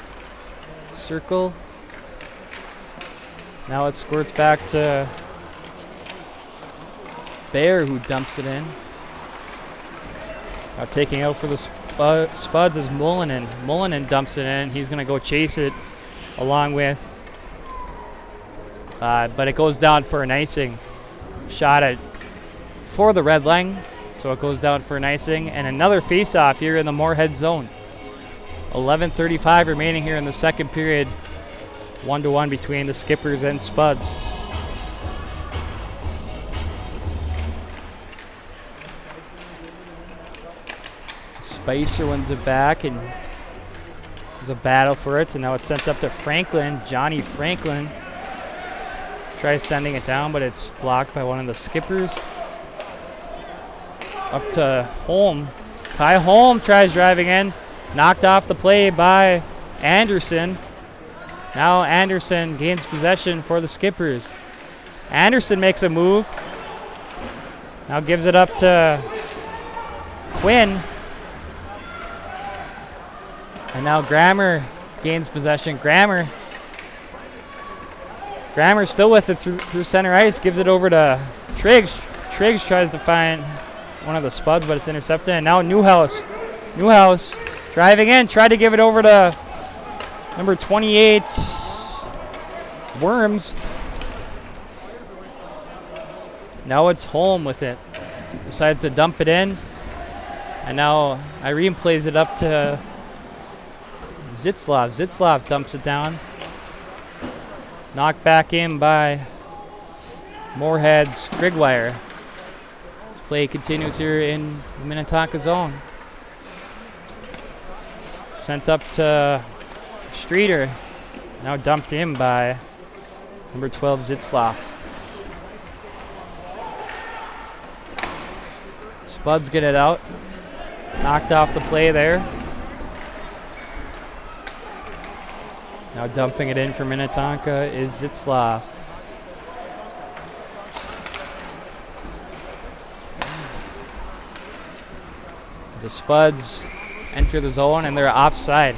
circle. Now it squirts back to Bear, who dumps it in. Now taking out for the Spuds is Mullinen. Mullinen dumps it in. He's going to go chase it along with, but it goes down for an icing. Shot it for the red line, so it goes down for an icing. And another face-off here in the Moorhead zone. 11:35 remaining here in the second period. 1-1 between the Skippers and Spuds. Spicer wins it back, and there's a battle for it, and now it's sent up to Franklin. Johnny Franklin tries sending it down, but it's blocked by one of the Skippers. Up to Holm. Kai Holm tries driving in. Knocked off the play by Anderson. Now Anderson gains possession for the Skippers. Anderson makes a move. Now gives it up to Quinn. And now Grammer gains possession. Grammer still with it through center ice. Gives it over to Triggs. Triggs tries to find one of the Spuds, but it's intercepted. And now Newhouse. Newhouse driving in. Tried to give it over to number 28, Worms. Now it's Holm with it. decides to dump it in. And now Irene plays it up to Zitzlav. Zitzlav dumps it down. Knocked back in by Moorhead's Grigwire. This play continues here in the Minnetonka zone. Sent up to Streeter. Now dumped in by number 12, Zitzlav. Spuds get it out. Knocked off the play there. Now dumping it in for Minnetonka is Zitzlav. The Spuds enter the zone and they're offside.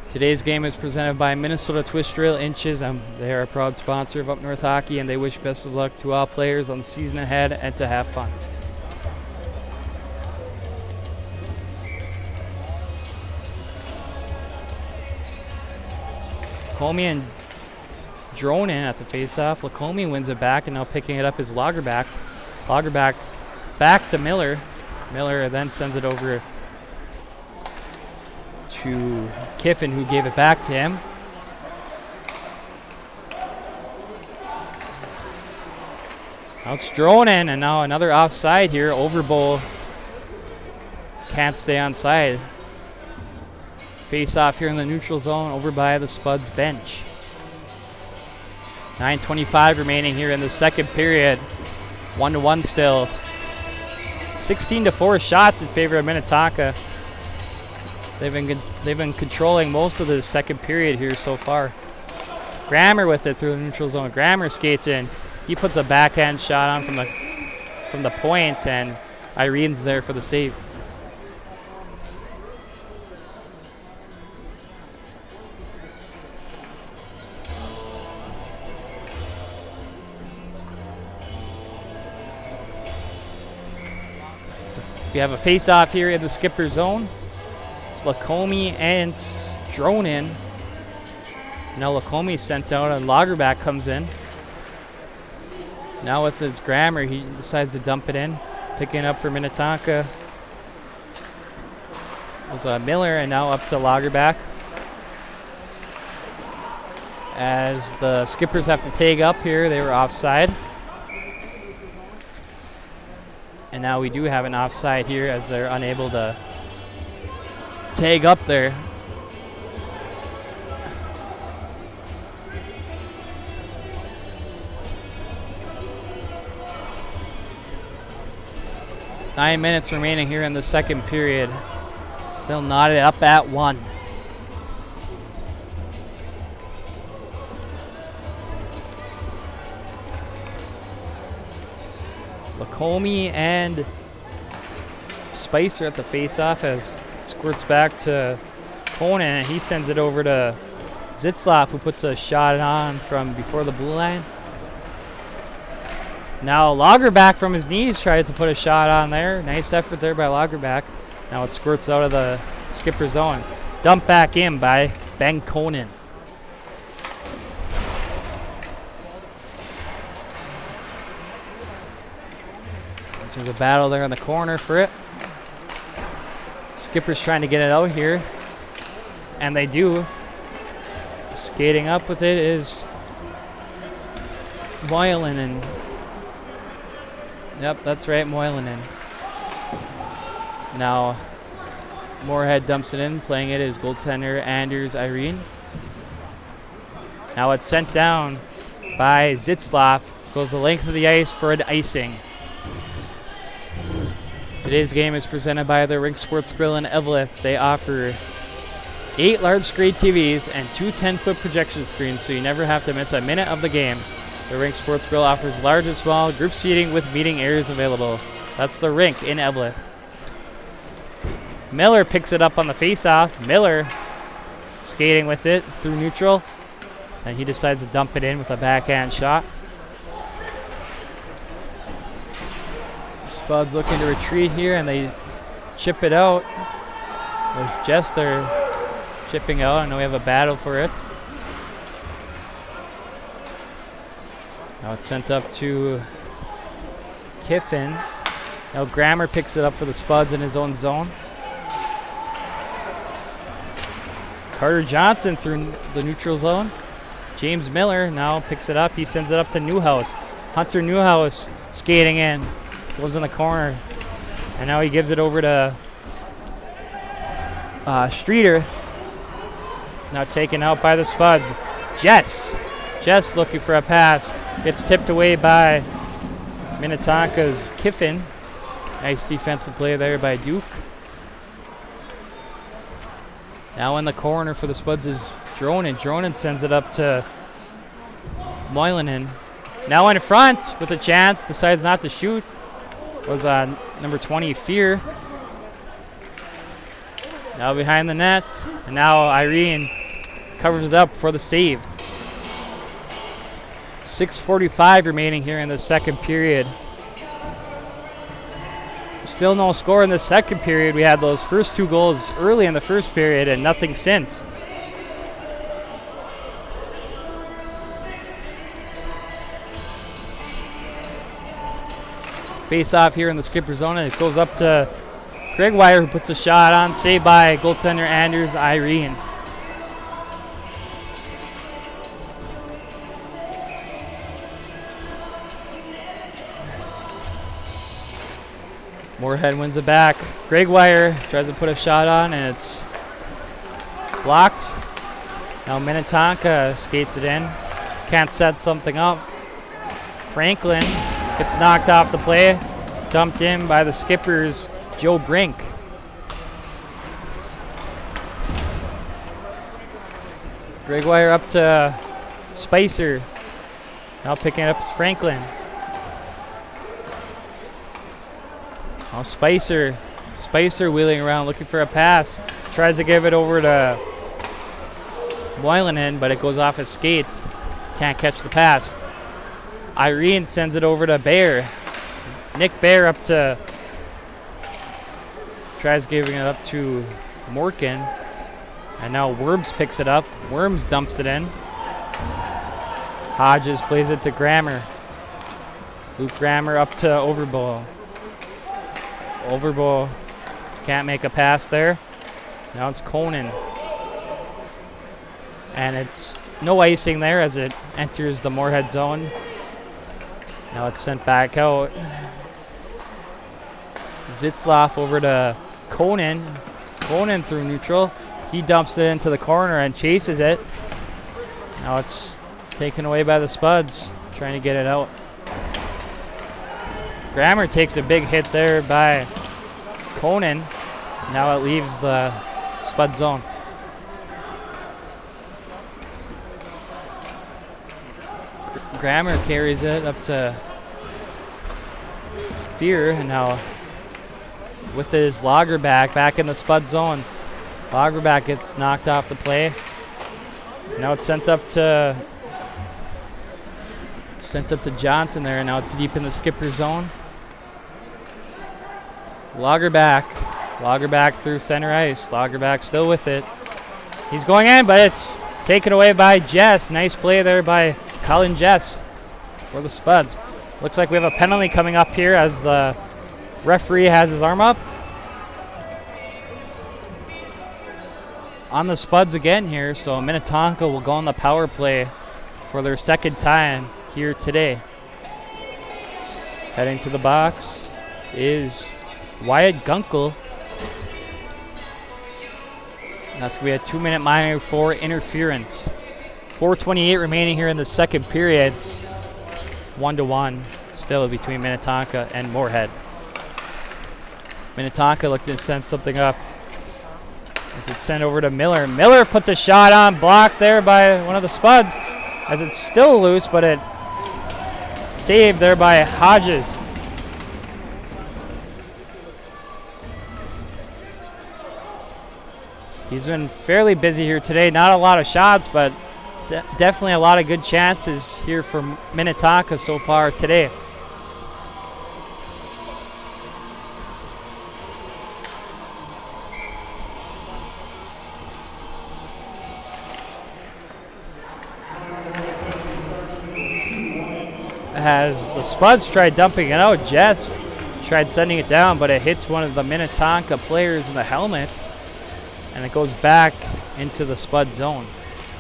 Today's game is presented by Minnesota Twist Drill in Chisholm. They are a proud sponsor of Up North Hockey, and they wish best of luck to all players on the season ahead and to have fun. Lacombe and Drone in at the faceoff. Lacombe wins it back, and now picking it up is Lagerback. Lagerback back to Miller. Miller then sends it over to Kiffin, who gave it back to him. Now it's Dronen, and now another offside here. Overbowl can't stay on side. Face off here in the neutral zone over by the Spuds bench. 9:25 remaining here in the second period. 1-1 still. 16-4 shots in favor of Minnetonka. They've been controlling most of the second period here so far. Grammer with it through the neutral zone. Grammer skates in. He puts a backhand shot on from the point, and Irene's there for the save. So we have a face-off here in the skipper zone. It's Lacombe and Dronen. Now Lacombe sent out, and Lagerback comes in. Now with his Grammer, he decides to dump it in. Picking up for Minnetonka was Miller, and now up to Lagerback. As the skippers have to take up here, they were offside. And now we do have an offside here as they're unable to tag up there. Nine minutes remaining here in the second period. Still knotted up at 1. Lacombe and Spicer at the face-off as squirts back to Conan, and he sends it over to Zitzlav, who puts a shot on from before the blue line. Now Lagerback from his knees tries to put a shot on there. Nice effort there by Lagerback. Now it squirts out of the skipper zone. Dumped back in by Ben Conan. So there's a battle there in the corner for it. Skipper's trying to get it out here, and they do. Skating up with it is Moylan. Yep, that's right, Moylan. Now Moorhead dumps it in, playing it as goaltender Anders Irene. Now it's sent down by Zitzlav. Goes the length of the ice for an icing. Today's game is presented by the Rink Sports Grill in Eveleth. They offer 8 large screen TVs and 2 10-foot projection screens, so you never have to miss a minute of the game. The Rink Sports Grill offers large and small group seating with meeting areas available. That's the Rink in Eveleth. Miller picks it up on the face-off. Miller skating with it through neutral, and he decides to dump it in with a backhand shot. Spuds looking to retreat here, and they chip it out. There's Jester chipping out. I know we have a battle for it. Now it's sent up to Kiffin. Now Grammer picks it up for the Spuds in his own zone. Carter Johnson through the neutral zone. James Miller now picks it up. He sends it up to Newhouse. Hunter Newhouse skating in. Goes in the corner. And now he gives it over to Streeter. Now taken out by the Spuds. Jess looking for a pass. Gets tipped away by Minnetonka's Kiffin. Nice defensive play there by Duke. Now in the corner for the Spuds is Dronin. Dronin sends it up to Moylanen. Now in front with a chance. Decides not to shoot. Was number 20, Fear. Now behind the net. And now Irene covers it up for the save. 6:45 remaining here in the second period. Still no score in the second period. We had those first 2 goals early in the first period and nothing since. Face off here in the skipper zone, and it goes up to Greg Wire, who puts a shot on, saved by goaltender Anders Irene. Moorhead wins it back. Greg Wire tries to put a shot on, and it's blocked. Now Minnetonka skates it in. Can't set something up. Franklin gets knocked off the play. Dumped in by the Skippers, Joe Brink. Greg Wire up to Spicer. Now picking it up is Franklin. Now Spicer wheeling around looking for a pass. Tries to give it over to Moylanen, but it goes off his skate. Can't catch the pass. Irene sends it over to Bear. Nick Bear up to, tries giving it up to Morkin. And now Worms picks it up. Worms dumps it in. Hodges plays it to Grammer. Luke Grammer up to Overbowl. Overbowl can't make a pass there. Now it's Conan. And it's no icing there as it enters the Moorhead zone. Now it's sent back out. Zitzlaff over to Conan. Conan through neutral. He dumps it into the corner and chases it. Now it's taken away by the Spuds, trying to get it out. Grammer takes a big hit there by Conan. Now it leaves the Spud zone. Grammer carries it up to Fear, and now with his Lagerback back in the Spud zone. Lagerback gets knocked off the play. Now it's sent up to Johnson there, and now it's deep in the skipper zone. Lagerback through center ice. Lagerback still with it. He's going in, but it's taken away by Jess. Nice play there by Colin Jess for the Spuds. Looks like we have a penalty coming up here as the referee has his arm up. On the Spuds again here, so Minnetonka will go on the power play for their second time here today. Heading to the box is Wyatt Gunkel. That's going to be a 2-minute minor for interference. 4:28 remaining here in the second period. 1-1 still between Minnetonka and Moorhead. Minnetonka looking to send something up as it's sent over to Miller. Miller puts a shot on, blocked there by one of the Spuds as it's still loose, but it saved there by Hodges. He's been fairly busy here today. Not a lot of shots, but definitely a lot of good chances here for Minnetonka so far today. as the Spuds tried dumping it out. Jess tried sending it down, but it hits one of the Minnetonka players in the helmet, and it goes back into the Spud zone.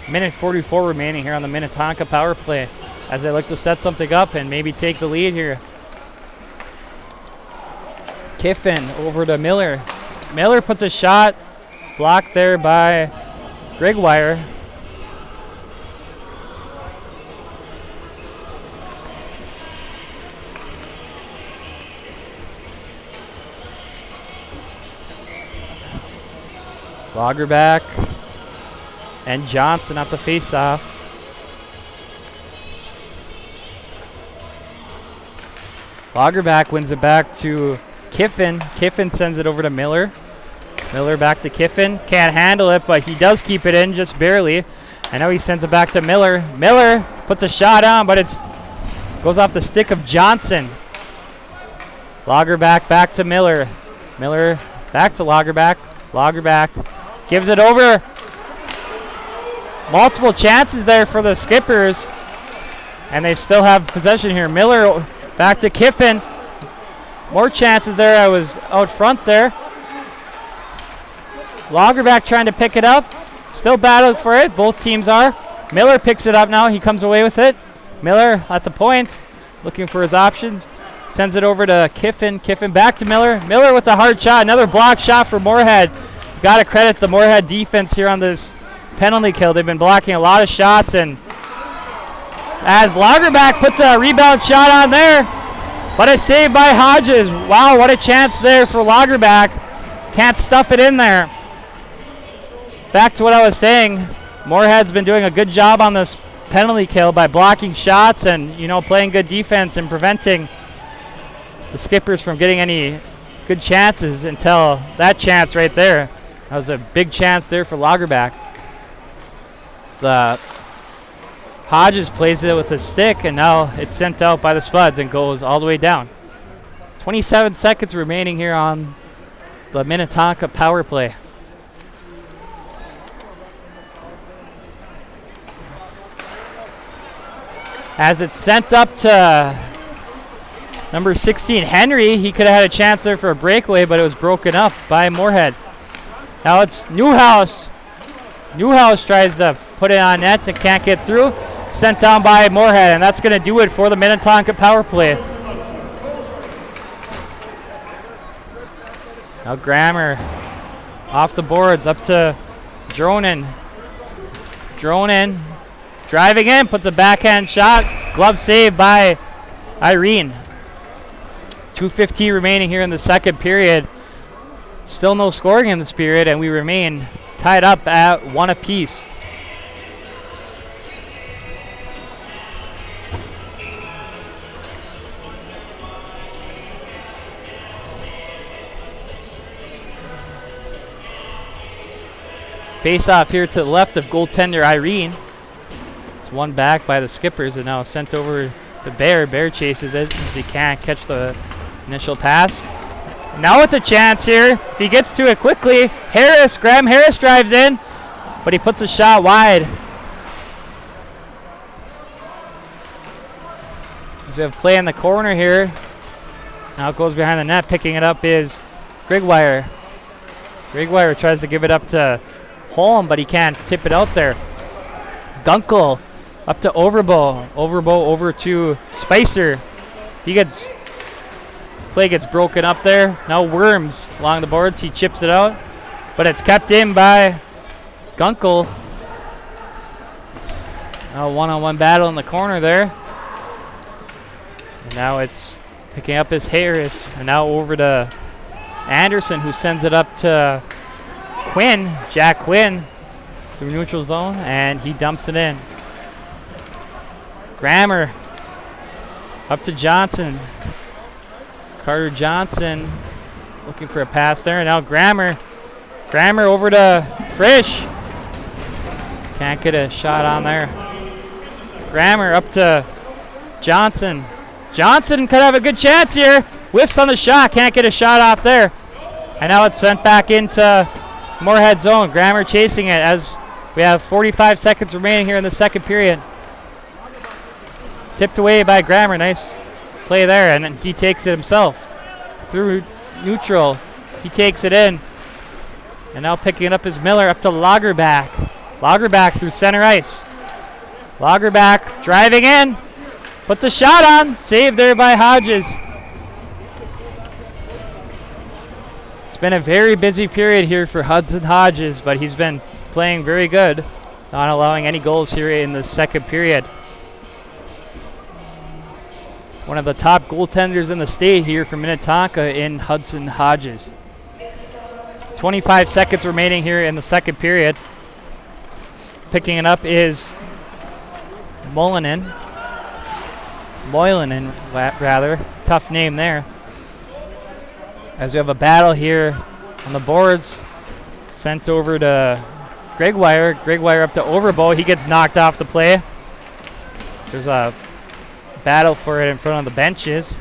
Minute 44 remaining here on the Minnetonka power play as they look to set something up and maybe take the lead here. Kiffin over to Miller. Miller puts a shot, blocked there by Grigwire. Lagerback and Johnson at the face-off. Lagerback wins it back to Kiffin. Kiffin sends it over to Miller. Miller back to Kiffin. Can't handle it, but he does keep it in just barely. And now he sends it back to Miller. Miller puts a shot on, but it goes off the stick of Johnson. Lagerback back to Miller. Miller back to Lagerback. Lagerback gives it over. Multiple chances there for the Skippers, and they still have possession here. Miller back to Kiffin. More chances there. I was out front there. Lagerback trying to pick it up. Still battling for it. Both teams are. Miller picks it up now. He comes away with it. Miller at the point, looking for his options. Sends it over to Kiffin. Kiffin back to Miller. Miller with a hard shot. Another block shot for Moorhead. Got to credit the Moorhead defense here on this penalty kill. They've been blocking a lot of shots, and as Lagerback puts a rebound shot on there, but a save by Hodges. Wow, what a chance there for Lagerback. Can't stuff it in there. Back to what I was saying, Moorhead's been doing a good job on this penalty kill by blocking shots and, playing good defense and preventing the Skippers from getting any good chances until that chance right there. That was a big chance there for Lagerback. So Hodges plays it with a stick, and now it's sent out by the Spuds and goes all the way down. 27 seconds remaining here on the Minnetonka power play. As it's sent up to number 16, Henry. He could have had a chance there for a breakaway, but it was broken up by Moorhead. Now it's Newhouse. Newhouse tries to put it on net and can't get through. Sent down by Moorhead, and that's going to do it for the Minnetonka power play. Now Grammer off the boards up to Dronin. Dronin driving in, puts a backhand shot. Glove save by Irene. 2:15 remaining here in the second period. Still no scoring in this period, and we remain tied up at 1 apiece. Face off here to the left of goaltender Irene. It's won back by the Skippers and now sent over to Bear. Bear chases it as he can't catch the initial pass. Now with a chance here. If he gets to it quickly, Graham Harris drives in, but he puts a shot wide. As we have play in the corner here. Now it goes behind the net. Picking it up is Grigwire. Grigwire tries to give it up to Holm, but he can't tip it out there. Gunkel up to Overbo. Overbo over to Spicer. Play gets broken up there. Now Worms along the boards. He chips it out, but it's kept in by Gunkel. Now one-on-one battle in the corner there. And now it's picking up his Harris. And now over to Anderson, who sends it up to Quinn, Jack Quinn, through neutral zone, and he dumps it in. Grammer up to Johnson. Carter Johnson looking for a pass there, and now Grammer over to Frisch. Can't get a shot on there. Grammer up to Johnson. Johnson could have a good chance here. Whiffs on the shot, can't get a shot off there. And now it's sent back into Moorhead zone. Grammer chasing it as we have 45 seconds remaining here in the second period. tipped away by Grammer. Nice play there, and then he takes it himself through neutral. He takes it in, and now picking it up is Miller up to Lagerback. Lagerback through center ice. Lagerback driving in, puts a shot on, saved there by Hodges. It's been a very busy period here for Hudson Hodges, but he's been playing very good, not allowing any goals here in the second period. One of the top goaltenders in the state here for Minnetonka in Hudson Hodges. 25 seconds remaining here in the second period. Picking it up is Moylanen, rather. Tough name there. As we have a battle here on the boards. Sent over to Gregwire. Gregwire up to Overbo. He gets knocked off the play. So there's a battle for it in front of the benches.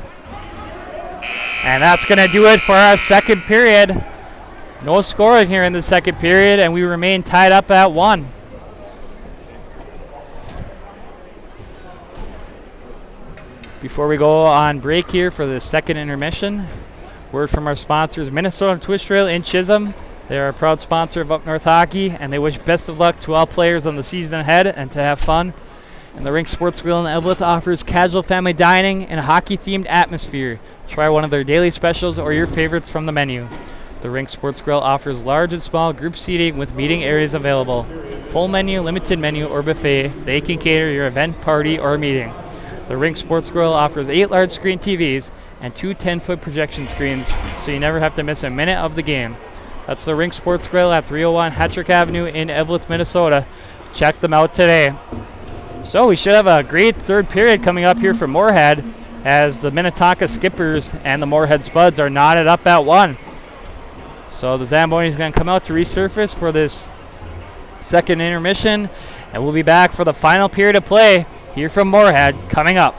And that's going to do it for our second period. No scoring here in the second period, and we remain tied up at 1. Before we go on break here for the second intermission, word from our sponsors, Minnesota Twist Trail in Chisholm. They are a proud sponsor of Up North Hockey, and they wish best of luck to all players on the season ahead and to have fun. And the Rink Sports Grill in Eveleth offers casual family dining and a hockey-themed atmosphere. Try one of their daily specials or your favorites from the menu. The Rink Sports Grill offers large and small group seating with meeting areas available. Full menu, limited menu, or buffet, they can cater your event, party, or meeting. The Rink Sports Grill offers 8 large screen TVs and 2 10-foot projection screens, so you never have to miss a minute of the game. That's the Rink Sports Grill at 301 Hattrick Avenue in Eveleth, Minnesota. Check them out today. So we should have a great third period coming up here for Moorhead, as the Minnetonka Skippers and the Moorhead Spuds are knotted up at 1. So the Zambonis is going to come out to resurface for this second intermission, and we'll be back for the final period of play here from Moorhead coming up.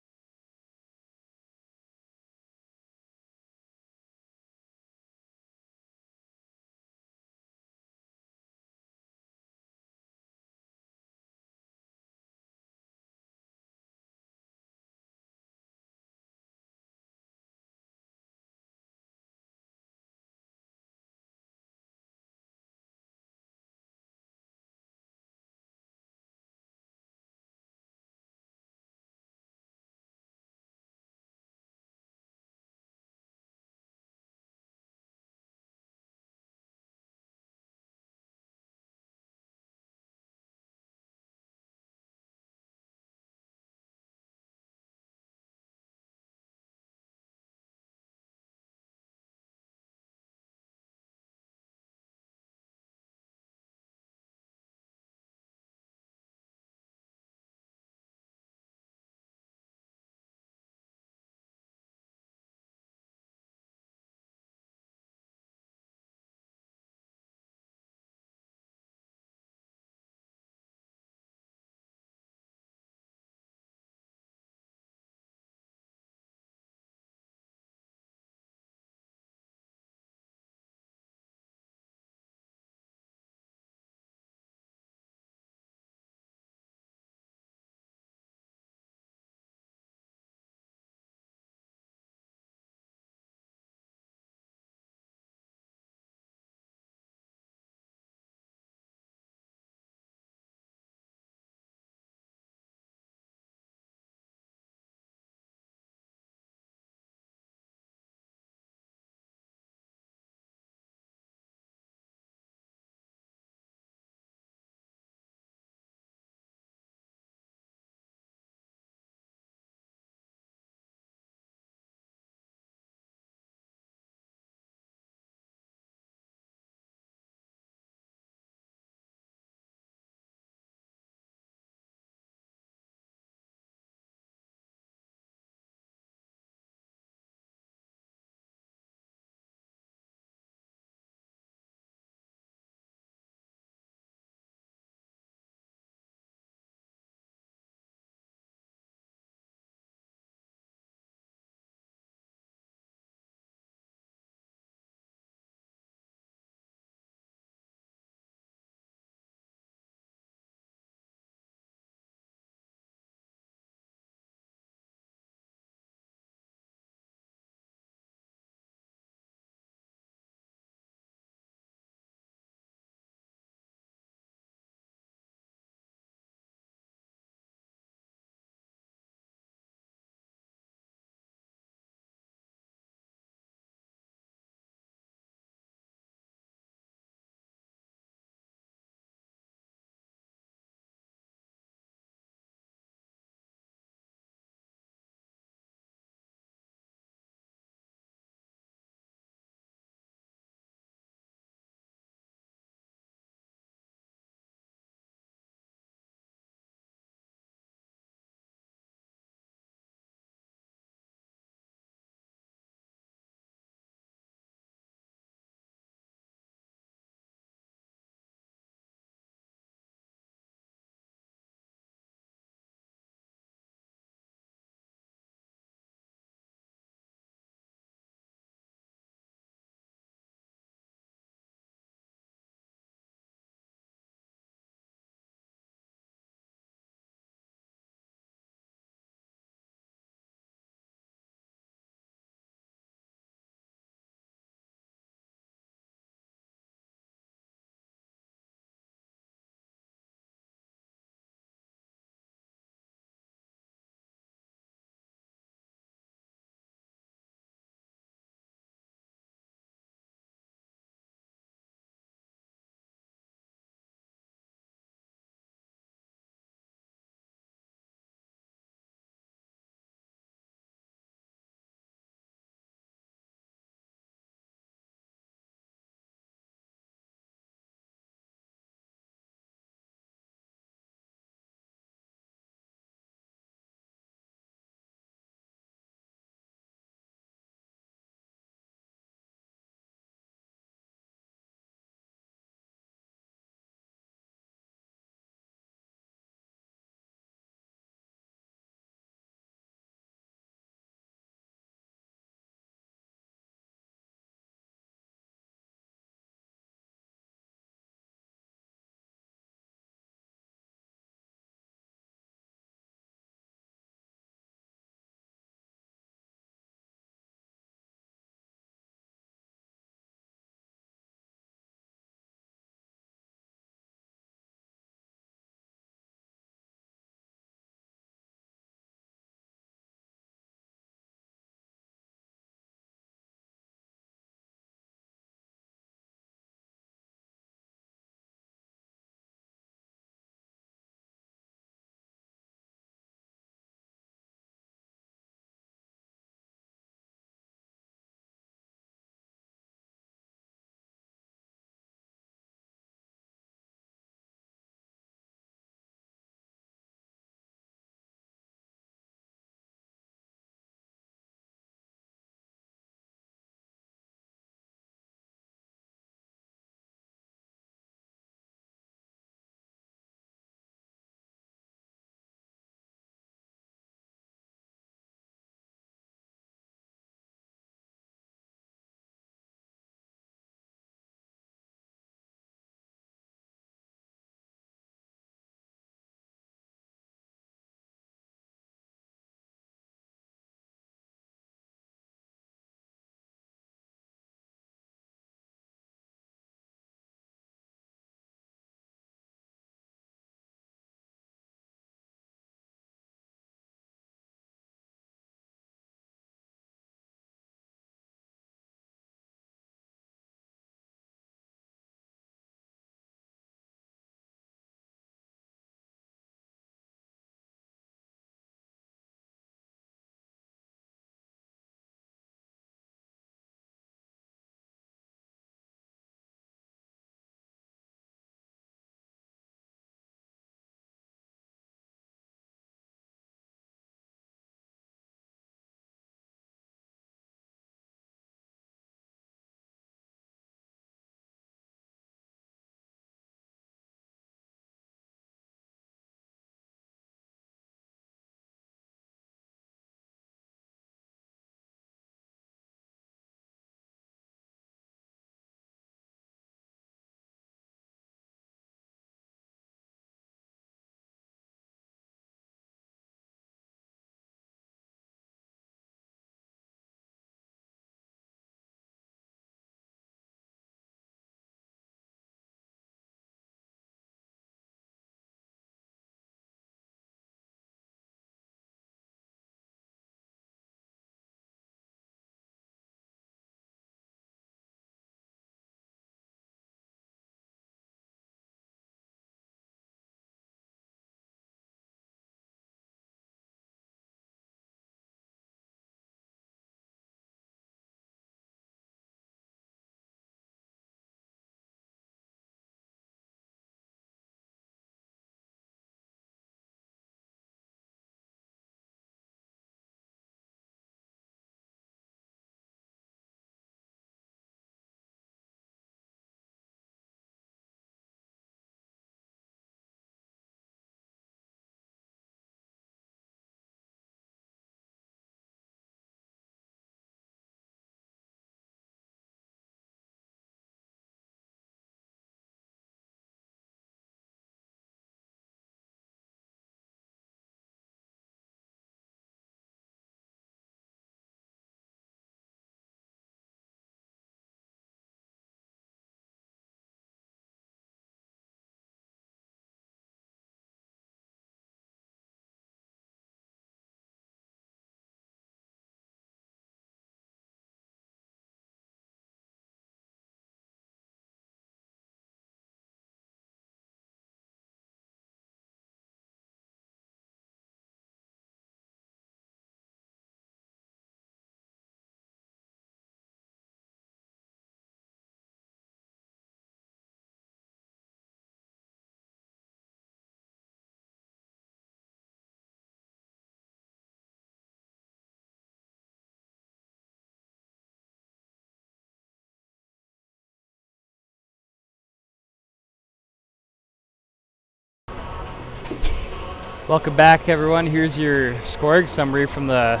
Welcome back, everyone. Here's your scoring summary from the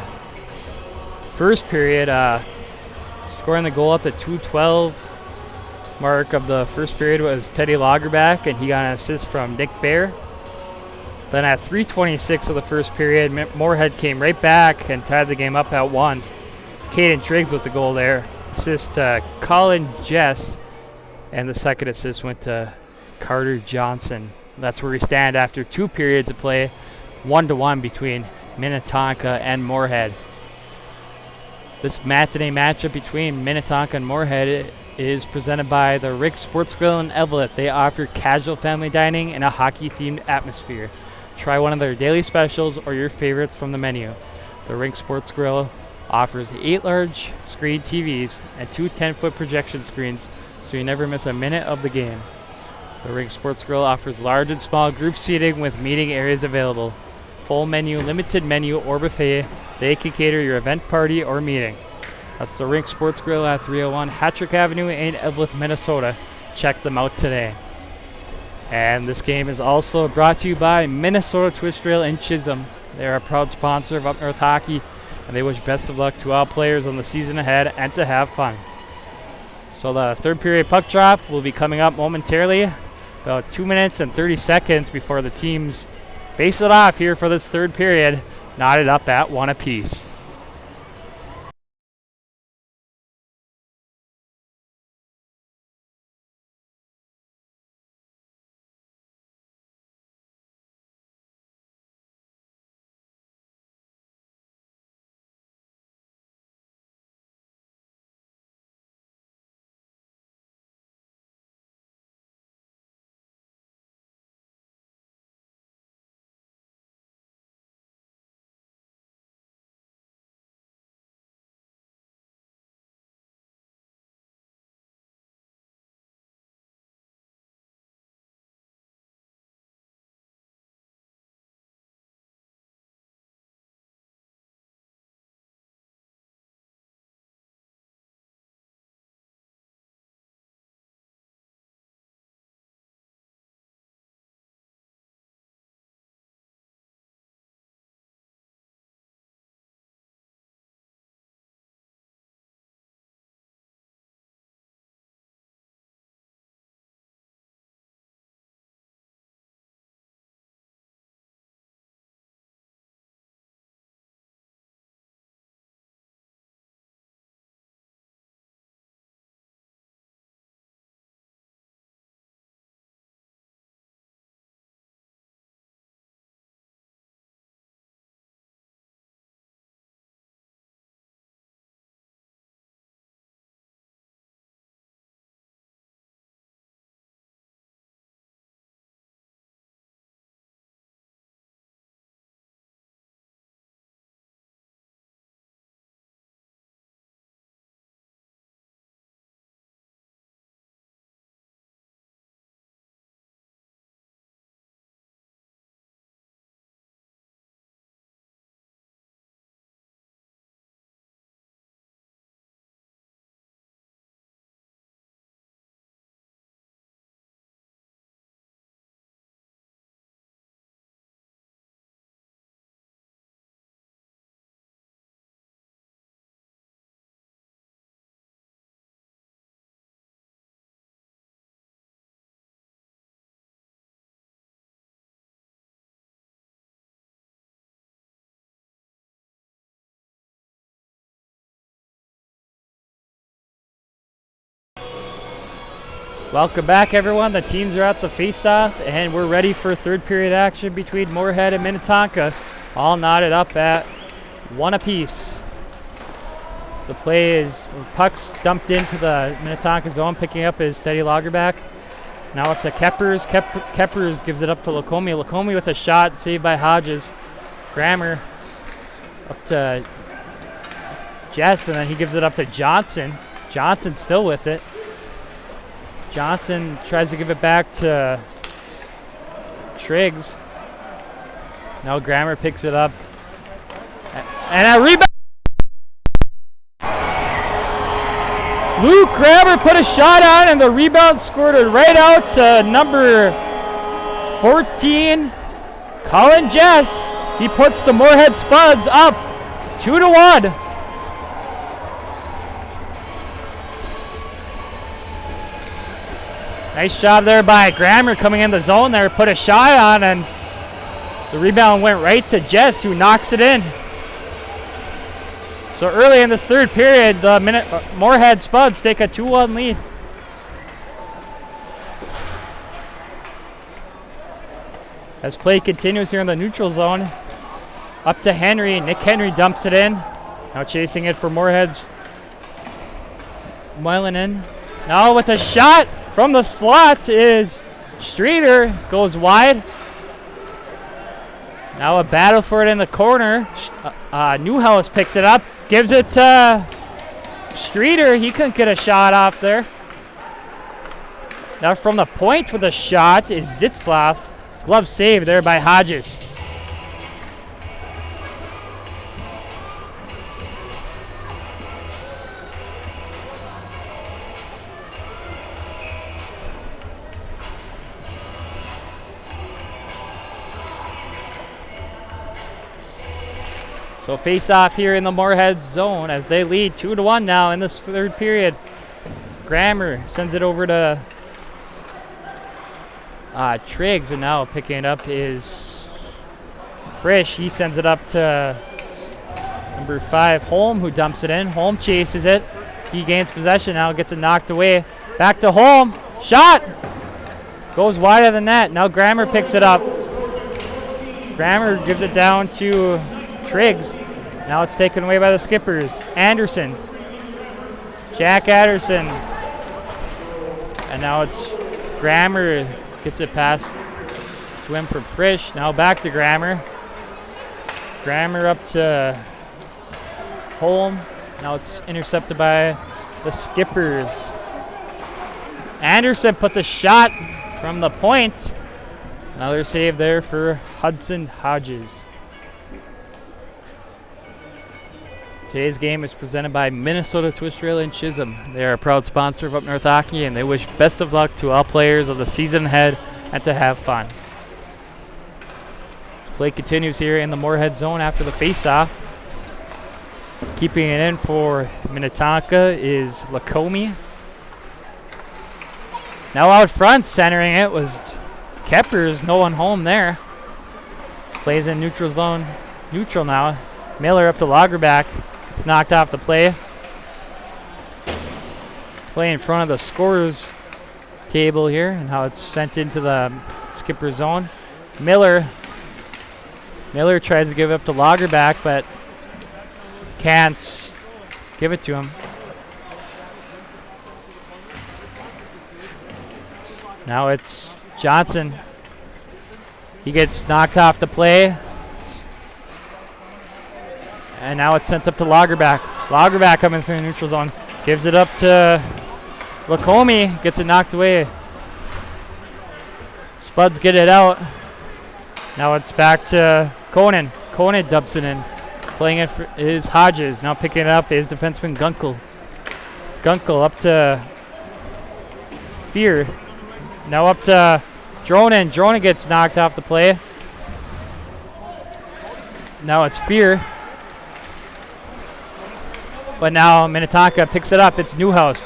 first period. Scoring the goal at the 2:12 mark of the first period was Teddy Lagerback, and he got an assist from Nick Bear. Then at 3:26 of the first period, Moorhead came right back and tied the game up at 1. Caden Triggs with the goal there. Assist to Colin Jess, and the second assist went to Carter Johnson. That's where we stand after 2 periods of play, 1-1 between Minnetonka and Moorhead. This matinee matchup between Minnetonka and Moorhead is presented by the Rick Sports Grill in Eveleth. They offer casual family dining in a hockey-themed atmosphere. Try one of their daily specials or your favorites from the menu. The Rick Sports Grill offers 8 large screen TVs and 2 10-foot projection screens, so you never miss a minute of the game. The Ring Sports Grill offers large and small group seating with meeting areas available. Full menu, limited menu, or buffet, they can cater your event, party, or meeting. That's the Ring Sports Grill at 301 Hattrick Avenue in Eveleth, Minnesota. Check them out today. And this game is also brought to you by Minnesota Twist Rail in Chisholm. They are a proud sponsor of Up North Hockey, and they wish best of luck to all players on the season ahead and to have fun. So the third period puck drop will be coming up momentarily, about 2 minutes and 30 seconds before the teams face it off here for this third period, knotted up at 1 apiece. Welcome back, everyone. The teams are at the face-off, and we're ready for third period action between Moorhead and Minnetonka, all knotted up at 1 apiece. So the play is pucks dumped into the Minnetonka zone, picking up his Steady Lagerback. Now up to Keppers. Keppers gives it up to Lacombe. Lacombe with a shot, saved by Hodges. Grammer up to Jess, and then he gives it up to Johnson. Johnson still with it. Johnson tries to give it back to Triggs. Now Grammer picks it up. And a rebound! Luke Grammer put a shot on, and the rebound scored it right out to number 14, Colin Jess, he puts the Moorhead Spuds up 2-1. Nice job there by Grammer coming in the zone there, put a shot on, and the rebound went right to Jess, who knocks it in. So early in this third period, the Moorhead Spuds take a 2-1 lead. As play continues here in the neutral zone, up to Henry. Nick Henry dumps it in. Now chasing it for Moorhead's Moylan. Now with a shot from the slot is Streeter, goes wide. Now a battle for it in the corner. Newhouse picks it up, gives it to Streeter. He couldn't get a shot off there. Now from the point with a shot is Zitzlaff. Glove save there by Hodges. So face off here in the Moorhead zone as they lead 2-1 now in this third period. Grammer sends it over to Triggs, and now picking it up is Frisch. He sends it up to number 5, Holm, who dumps it in. Holm chases it. He gains possession now, gets it knocked away. Back to Holm. Shot! Goes wider than that. Now Grammer picks it up. Grammer gives it down to Triggs. Now it's taken away by the Skippers. Anderson. Jack Anderson. And now it's Grammer gets it past to him from Frisch. Now back to Grammer. Grammer up to Holm. Now it's intercepted by the Skippers. Anderson puts a shot from the point. Another save there for Hudson Hodges. Today's game is presented by Minnesota Twist Rail and Chisholm. They are a proud sponsor of Up North Hockey, and they wish best of luck to all players of the season ahead and to have fun. Play continues here in the Moorhead zone after the face-off. Keeping it in for Minnetonka is Lacombe. Now out front, centering it was Keppers. No one home there. Plays in neutral zone. Neutral now. Miller up to Lagerback. It's knocked off the play. Play in front of the scorers table here, and how it's sent into the skipper zone. Miller tries to give it up to Lagerback, but can't give it to him. Now it's Johnson. He gets knocked off the play. And now it's sent up to Lagerback. Lagerback coming through the neutral zone. Gives it up to Lacombe. Gets it knocked away. Spuds get it out. Now it's back to Conan. Conan dumps it in. Playing it is Hodges. Now picking it up is defenseman Gunkel. Gunkel up to Fear. Now up to Dronin. Dronin gets knocked off the play. Now it's Fear. But now Minnetonka picks it up. It's Newhouse.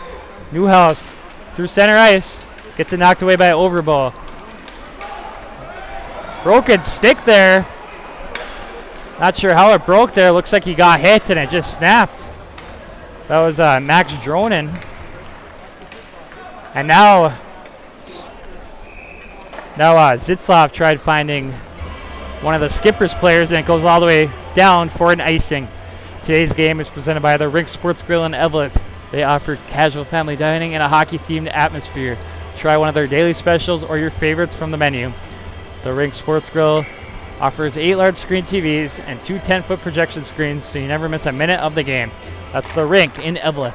Newhouse through center ice. Gets it knocked away by Overball. Broken stick there. Not sure how it broke there. Looks like he got hit and it just snapped. That was Max Dronin. And now Zitzlaff tried finding one of the Skippers players, and it goes all the way down for an icing. Today's game is presented by the Rink Sports Grill in Eveleth. They offer casual family dining and a hockey-themed atmosphere. Try one of their daily specials or your favorites from the menu. The Rink Sports Grill offers 8 large screen TVs and 2 10-foot projection screens, so you never miss a minute of the game. That's the Rink in Eveleth.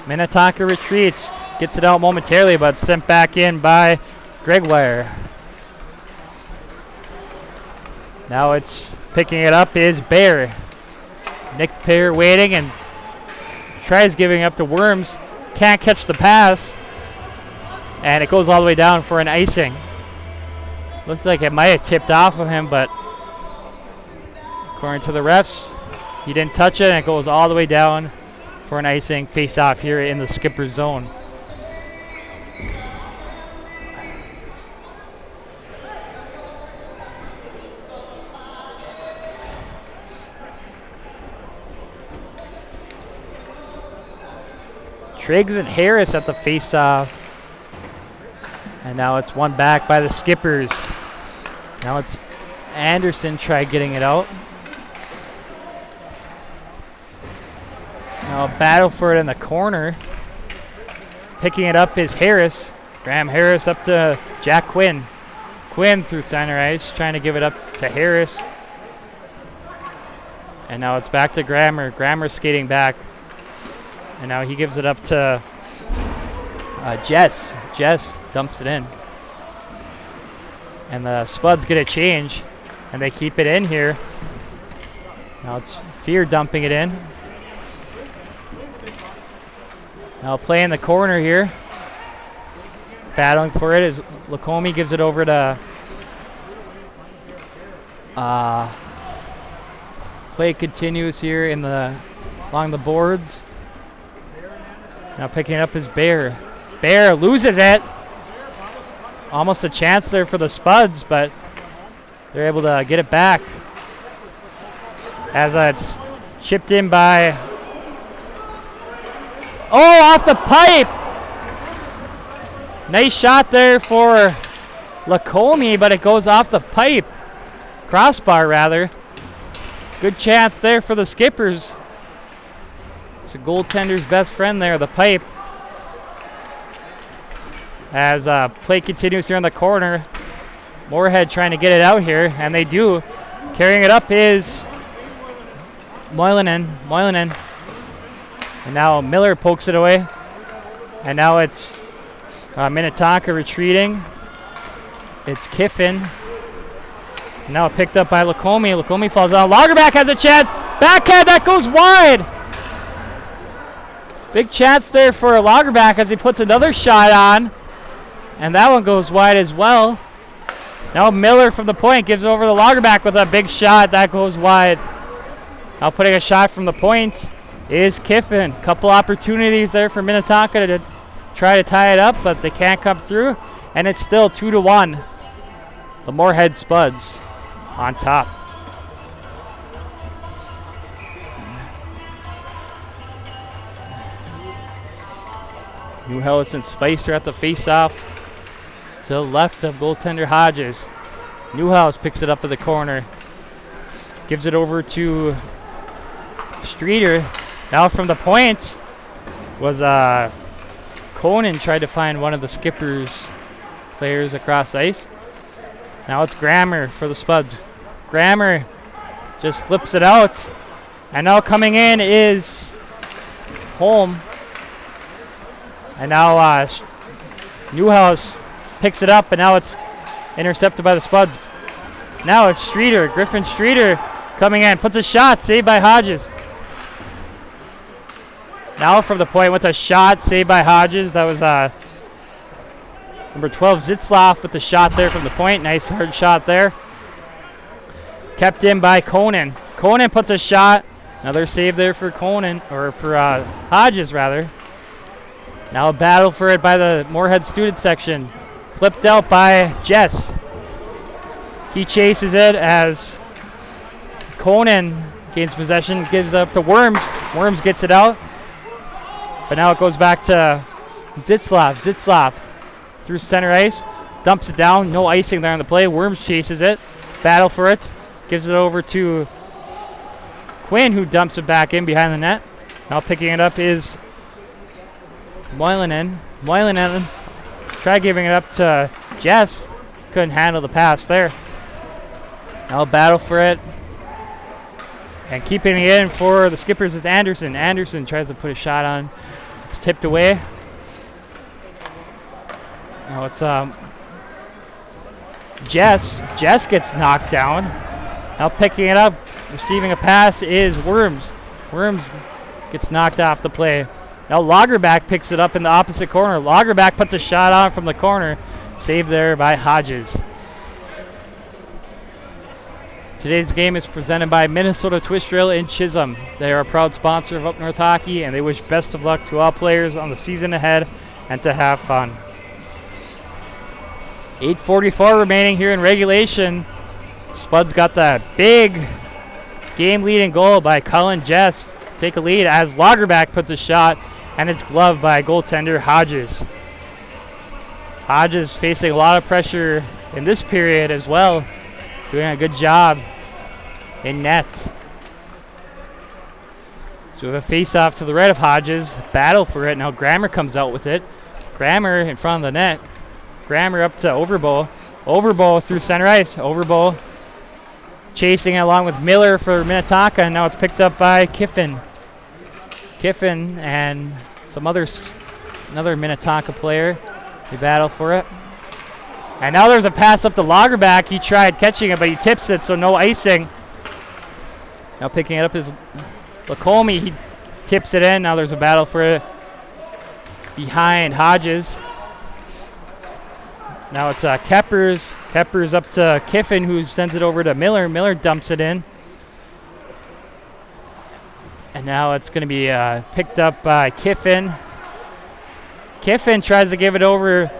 Minnetonka retreats. Gets it out momentarily, but sent back in by Gregoire. Now it's picking it up is Bear. Nick Pear waiting and tries giving up to Worms. Can't catch the pass. And it goes all the way down for an icing. Looked like it might have tipped off of him, but according to the refs, he didn't touch it, and it goes all the way down for an icing face-off here in the skipper's zone. Triggs and Harris at the face-off. And now it's one back by the Skippers. Now it's Anderson try getting it out. Now a battle for it in the corner. Picking it up is Harris. Graham Harris up to Jack Quinn. Quinn through center ice, trying to give it up to Harris. And now it's back to Grammer. Grammer skating back. And now he gives it up to Jess. Jess dumps it in. And the Spuds get a change, and they keep it in here. Now it's Fear dumping it in. Now play in the corner here. Battling for it is Lacombe, gives it over to play continues here in the along the boards. Now picking it up is Bear. Bear loses it. Almost a chance there for the Spuds, but they're able to get it back. As it's chipped in by... Oh, off the pipe! Nice shot there for Lacombe, but it goes off the pipe. Crossbar, rather. Good chance there for the Skippers. It's a goaltender's best friend there, the pipe. As play continues here in the corner. Moorhead trying to get it out here, and they do. Carrying it up is Moylanen. And now Miller pokes it away. And now it's Minnetonka retreating. It's Kiffin. Now picked up by Lacombe. Lacombe falls down. Lagerback has a chance. Backhand, that goes wide. Big chance there for Lagerback as he puts another shot on. And that one goes wide as well. Now Miller from the point gives over to Lagerback with a big shot. That goes wide. Now putting a shot from the point is Kiffin. Couple opportunities there for Minnetonka to try to tie it up, but they can't come through. And it's still 2-1. The Moorhead Spuds on top. Newhouse and Spicer at the face-off to the left of goaltender Hodges. Newhouse picks it up in the corner. Gives it over to Streeter. Now from the point was Conan tried to find one of the Skippers players across ice. Now it's Grammer for the Spuds. Grammer just flips it out. And now coming in is Holm. And now Newhouse picks it up, and now it's intercepted by the Spuds. Now it's Streeter, Griffin Streeter coming in, puts a shot, saved by Hodges. Now from the point with a shot, saved by Hodges. That was number 12, Zitzloff, with the shot there from the point. Nice hard shot there. Kept in by Conan. Conan puts a shot. Another save there for Conan, or for Hodges, rather. Now a battle for it by the Moorhead student section. Flipped out by Jess. He chases it as Conan gains possession, gives up to Worms. Worms gets it out. But now it goes back to Zitzloff. Zitzloff through center ice. Dumps it down. No icing there on the play. Worms chases it. Battle for it. Gives it over to Quinn, who dumps it back in behind the net. Now picking it up is Moylanen. Moylanen tried giving it up to Jess. Couldn't handle the pass there. Now battle for it. And keeping it in for the Skippers is Anderson. Anderson tries to put a shot on. It's tipped away. Now it's Jess. Jess gets knocked down. Now picking it up, receiving a pass is Worms. Worms gets knocked off the play. Now Lagerback picks it up in the opposite corner. Lagerback puts a shot on from the corner. Saved there by Hodges. Today's game is presented by Minnesota Twist Rail in Chisholm. They are a proud sponsor of Up North Hockey, and they wish best of luck to all players on the season ahead and to have fun. 8:44 remaining here in regulation. Spuds got the big game-leading goal by Cullen Jess. Take a lead as Lagerback puts a shot, and it's gloved by goaltender Hodges. Hodges facing a lot of pressure in this period as well, doing a good job in net. So we have a face-off to the right of Hodges. Battle for it. Now Grammer comes out with it. Grammer in front of the net. Grammer up to Overbo. Overbo through center ice. Overbo chasing along with Miller for Minnetonka, and now it's picked up by Kiffin. Kiffin and another Minnetonka player. They battle for it. And now there's a pass up to Lagerback. He tried catching it, but he tips it, so no icing. Now picking it up is Lacombe. He tips it in. Now there's a battle for it behind Hodges. Now it's Keppers. Keppers up to Kiffin, who sends it over to Miller. Miller dumps it in. And now it's going to be picked up by Kiffin. Kiffin tries to give it over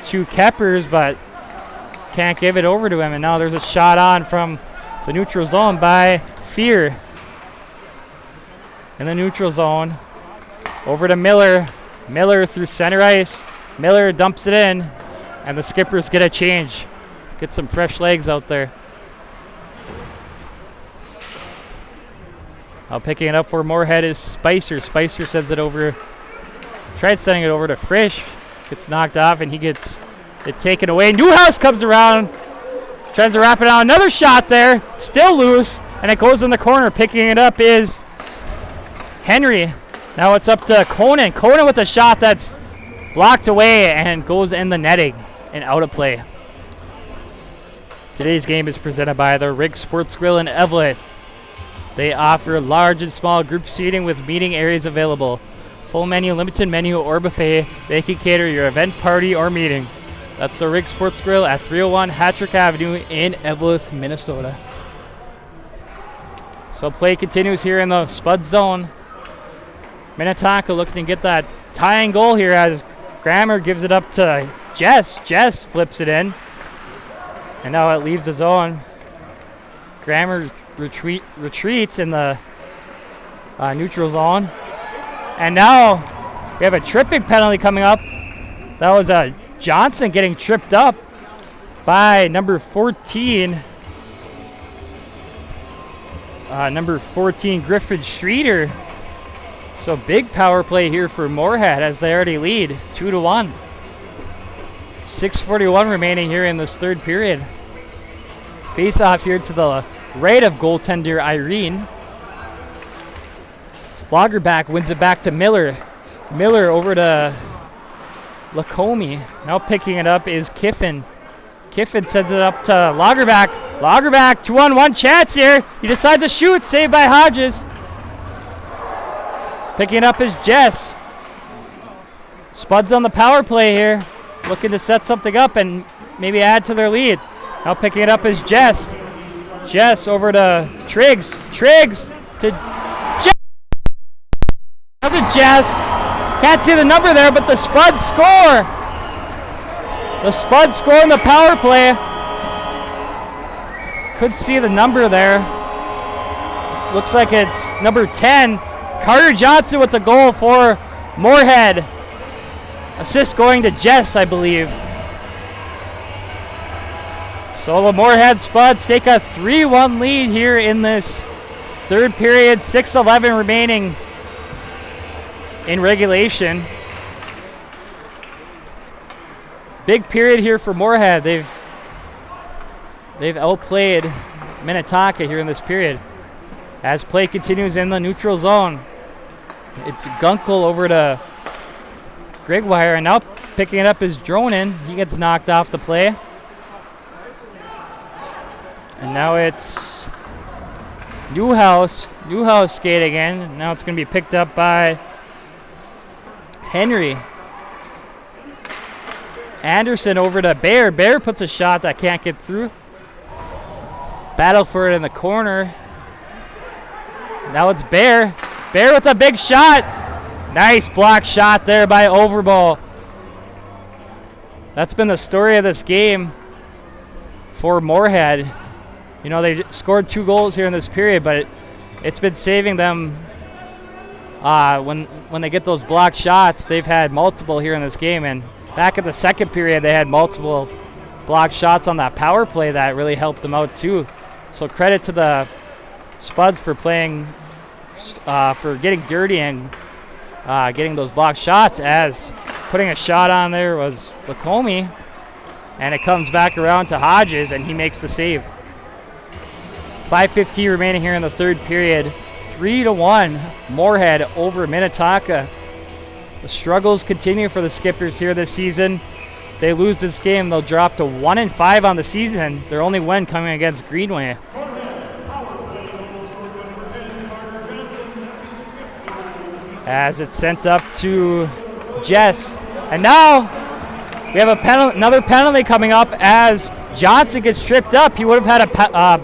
to Keppers, but can't give it over to him. And now there's a shot on from the neutral zone by Fear. In the neutral zone. Over to Miller. Miller through center ice. Miller dumps it in. And the Skippers get a change. Get some fresh legs out there. Now picking it up for Moorhead is Spicer. Spicer sends it over. Tried sending it over to Frisch. Gets knocked off, and he gets it taken away. Newhouse comes around. Tries to wrap it on. Another shot there. Still loose, and it goes in the corner. Picking it up is Henry. Now it's up to Conan. Conan with a shot that's blocked away and goes in the netting and out of play. Today's game is presented by the Rig Sports Grill in Eveleth. They offer large and small group seating with meeting areas available. Full menu, limited menu, or buffet. They can cater your event, party, or meeting. That's the Rig Sports Grill at 301 Hattrick Avenue in Eveleth, Minnesota. So play continues here in the Spud zone. Minnetonka looking to get that tying goal here as Grammer gives it up to Jess. Jess flips it in. And now it leaves the zone. Grammer retreats in the neutral zone. And now we have a tripping penalty coming up. That was Johnson getting tripped up by number 14. Number 14, Griffin Streeter. So big power play here for Moorhead as they already lead 2-1. 6:41 remaining here in this third period. Face off here to the right of goaltender Irene. Lagerback wins it back to Miller. Miller over to Lacombe. Now picking it up is Kiffin. Kiffin sends it up to Lagerback. Lagerback, 2-on-1 chance here. He decides to shoot, saved by Hodges. Picking it up is Jess. Spuds on the power play here. Looking to set something up and maybe add to their lead. Now picking it up is Jess. Jess over to Triggs. Triggs to Jess. That's a Jess. Can't see the number there, but the Spuds score. The Spuds score in the power play. Could see the number there. Looks like it's number 10. Carter Johnson with the goal for Moorhead. Assist going to Jess, I believe. So the Moorhead Spuds take a 3-1 lead here in this third period. 6:11 remaining in regulation. Big period here for Moorhead. They've outplayed Minnetonka here in this period. As play continues in the neutral zone, it's Gunkel over to Grigwire, and now picking it up is Dronin. He gets knocked off the play. And now it's Newhouse. Newhouse skating in. Now it's going to be picked up by Henry. Anderson over to Bear. Bear puts a shot that can't get through. Battle for it in the corner. Now it's Bear. Bear with a big shot. Nice block shot there by Overball. That's been the story of this game for Moorhead. You know, they scored 2 goals here in this period, but it's been saving them when they get those blocked shots. They've had multiple here in this game, and back in the second period, they had multiple blocked shots on that power play that really helped them out too. So credit to the Spuds for playing, for getting dirty and getting those blocked shots, as putting a shot on there was Lacombe, and it comes back around to Hodges, and he makes the save. 5:15 remaining here in the third period. 3-1 Moorhead over Minnetonka. The struggles continue for the Skippers here this season. If they lose this game, they'll drop to 1-5 on the season. Their only win coming against Greenway. As it's sent up to Jess. And now we have another penalty coming up as Johnson gets tripped up. He would have had a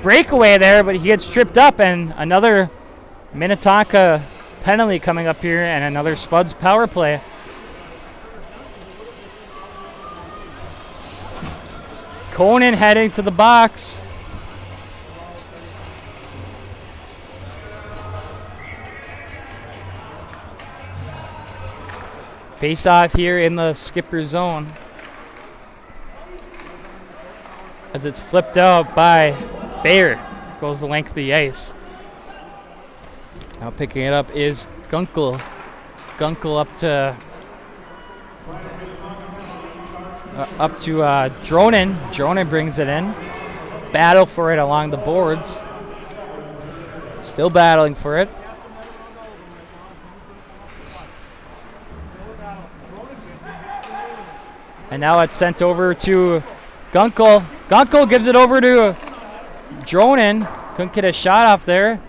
breakaway there, but he gets tripped up, and another Minnetonka penalty coming up here, and another Spuds power play. Conan heading to the box. Face off here in the skipper zone, as it's flipped out by Bayer. Goes the length of the ice. Now picking it up is Gunkel. Gunkel up to Dronen. Dronen brings it in. Battle for it along the boards. Still battling for it. And now it's sent over to Gunkel. Gunkel gives it over to Dronen. Couldn't get a shot off there.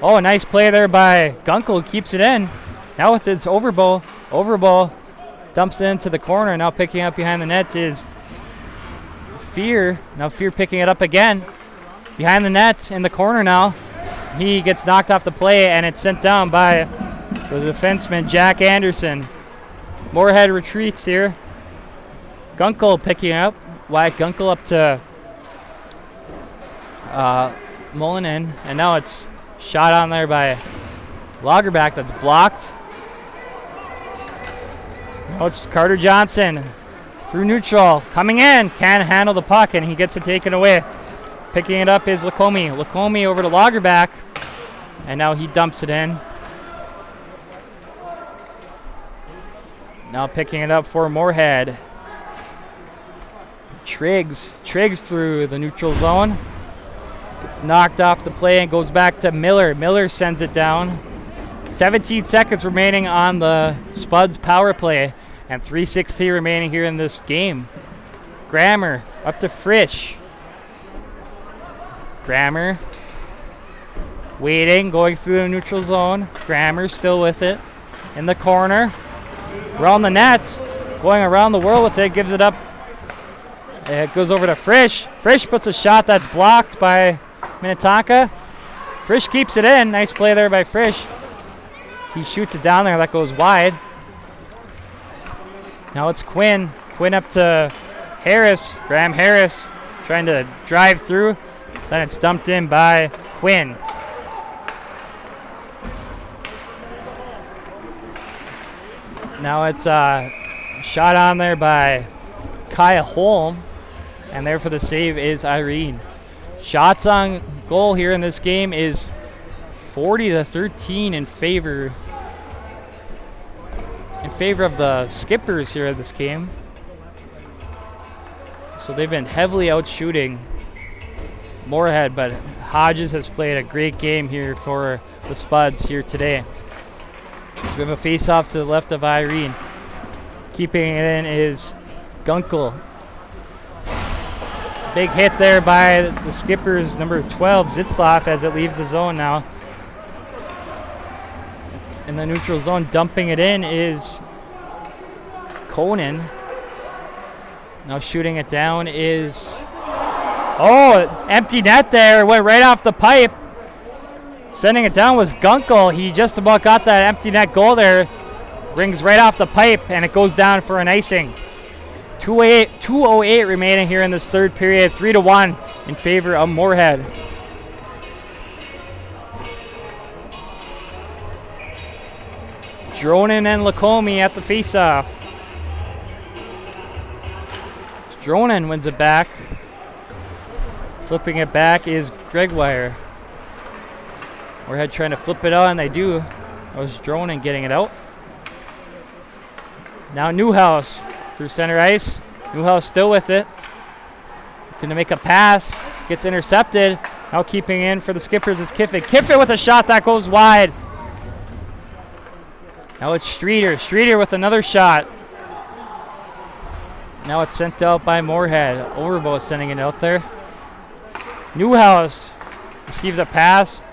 Oh, a nice play there by Gunkel. Keeps it in. Now with its Overball. Overball dumps it into the corner. Now picking up behind the net is Fear. Now Fear picking it up again. Behind the net in the corner now. He gets knocked off the play, and it's sent down by the defenseman, Jack Anderson. Moorhead retreats here. Gunkel picking up. Wyatt Gunkel up to Mullinen, and now it's shot on there by Lagerback that's blocked. Now it's Carter Johnson through neutral, coming in, can't handle the puck, and he gets it taken away. Picking it up is Lacombe. Lacombe over to Lagerback, and now he dumps it in. Now picking it up for Moorhead. Triggs through the neutral zone. Gets knocked off the play and goes back to Miller. Miller sends it down. 17 seconds remaining on the Spuds power play, and 3:60 remaining here in this game. Grammer up to Frisch. Grammer waiting, going through the neutral zone. Grammer still with it in the corner. Around the net, going around the world with it, gives it up. It goes over to Frisch. Frisch puts a shot that's blocked by Minnetonka. Frisch keeps it in. Nice play there by Frisch. He shoots it down there. That goes wide. Now it's Quinn. Quinn up to Harris. Graham Harris trying to drive through. Then it's dumped in by Quinn. Now it's shot on there by Kaya Holm. And there for the save is Irene. Shots on goal here in this game is 40-13 in favor of the Skippers here in this game. So they've been heavily out shooting Moorhead, but Hodges has played a great game here for the Spuds here today. We have a face-off to the left of Irene. Keeping it in is Gunkel. Big hit there by the Skippers, number 12, Zitzlaff, as it leaves the zone now. In the neutral zone, dumping it in is Conan. Now shooting it down is Oh, empty net there. Went right off the pipe. Sending it down was Gunkel. He just about got that empty net goal there. Rings right off the pipe, and it goes down for an icing. 2:08 remaining here in this third period. 3-1 in favor of Moorhead. Dronin and Lacomi at the faceoff. Dronin wins it back. Flipping it back is Gregwire. Moorhead trying to flip it out, and they do. That was Dronin getting it out. Now Newhouse through center ice. Newhouse still with it. Going to make a pass. Gets intercepted. Now keeping in for the Skippers is Kiffin. Kiffin with a shot that goes wide. Now it's Streeter. Streeter with another shot. Now it's sent out by Moorhead. Overbo is sending it out there. Newhouse receives a pass.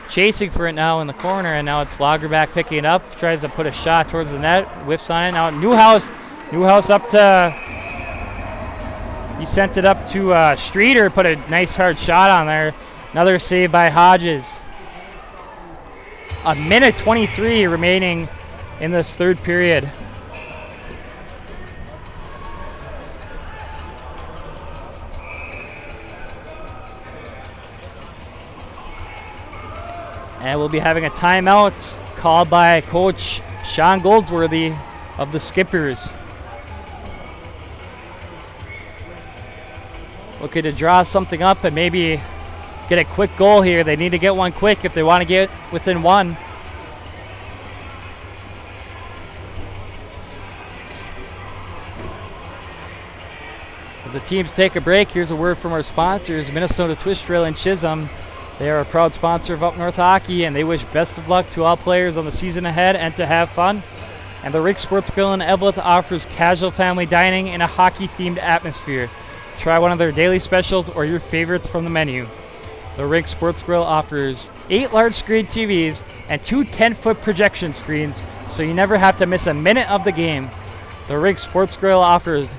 Chasing for it now in the corner, and now it's Lagerback picking it up. Tries to put a shot towards the net. Whiffs on it. Now Newhouse up to... He sent it up to Streeter. Put a nice hard shot on there. Another save by Hodges. A minute 23 remaining in this third period. And we'll be having a timeout called by Coach Sean Goldsworthy of the Skippers. Looking to draw something up and maybe get a quick goal here. They need to get one quick if they want to get within one. As the teams take a break, here's a word from our sponsors, Minnesota Twist Drill and Chisholm. They are a proud sponsor of Up North Hockey, and they wish best of luck to all players on the season ahead and to have fun. And the Rick Sports Grill in Eveleth offers casual family dining in a hockey-themed atmosphere. Try one of their daily specials or your favorites from the menu. The Rick Sports Grill offers 8 large-screen TVs and 2 10-foot projection screens, so you never have to miss a minute of the game. The Rick Sports Grill offers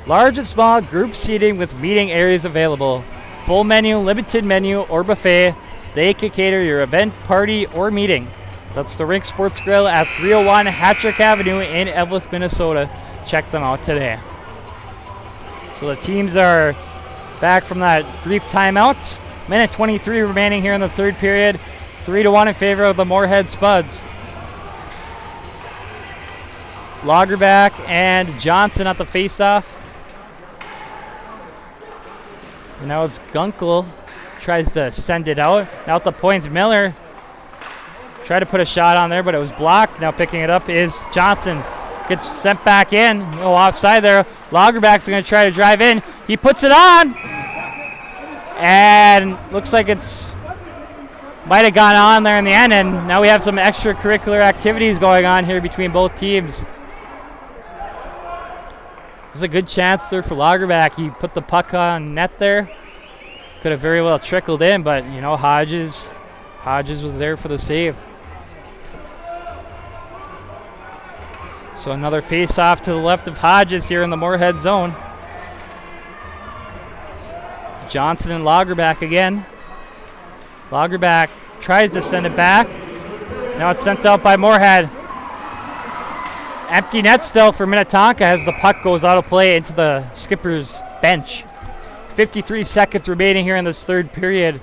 large and small group seating with meeting areas available. Full menu, limited menu, or buffet. They can cater your event, party, or meeting. That's the Rink Sports Grill at 301 Hattrick Avenue in Eveleth, Minnesota. Check them out today. So the teams are back from that brief timeout. Minute 23 remaining here in the third period. 3-1 in favor of the Moorhead Spuds. Lagerback and Johnson at the faceoff. And now it's Gunkel. Tries to send it out. Now at the points, Miller tried to put a shot on there, but it was blocked. Now picking it up is Johnson. Gets sent back in. No offside there. Lagerback's going to try to drive in. He puts it on. And looks like it's might have gone on there in the end. And now we have some extracurricular activities going on here between both teams. There's a good chance there for Lagerback. He put the puck on net there. Could have very well trickled in, but, you know, Hodges was there for the save. So another face-off to the left of Hodges here in the Moorhead zone. Johnson and Lagerback again. Lagerback tries to send it back. Now it's sent out by Moorhead. Empty net still for Minnetonka as the puck goes out of play into the Skippers' bench. 53 seconds remaining here in this third period.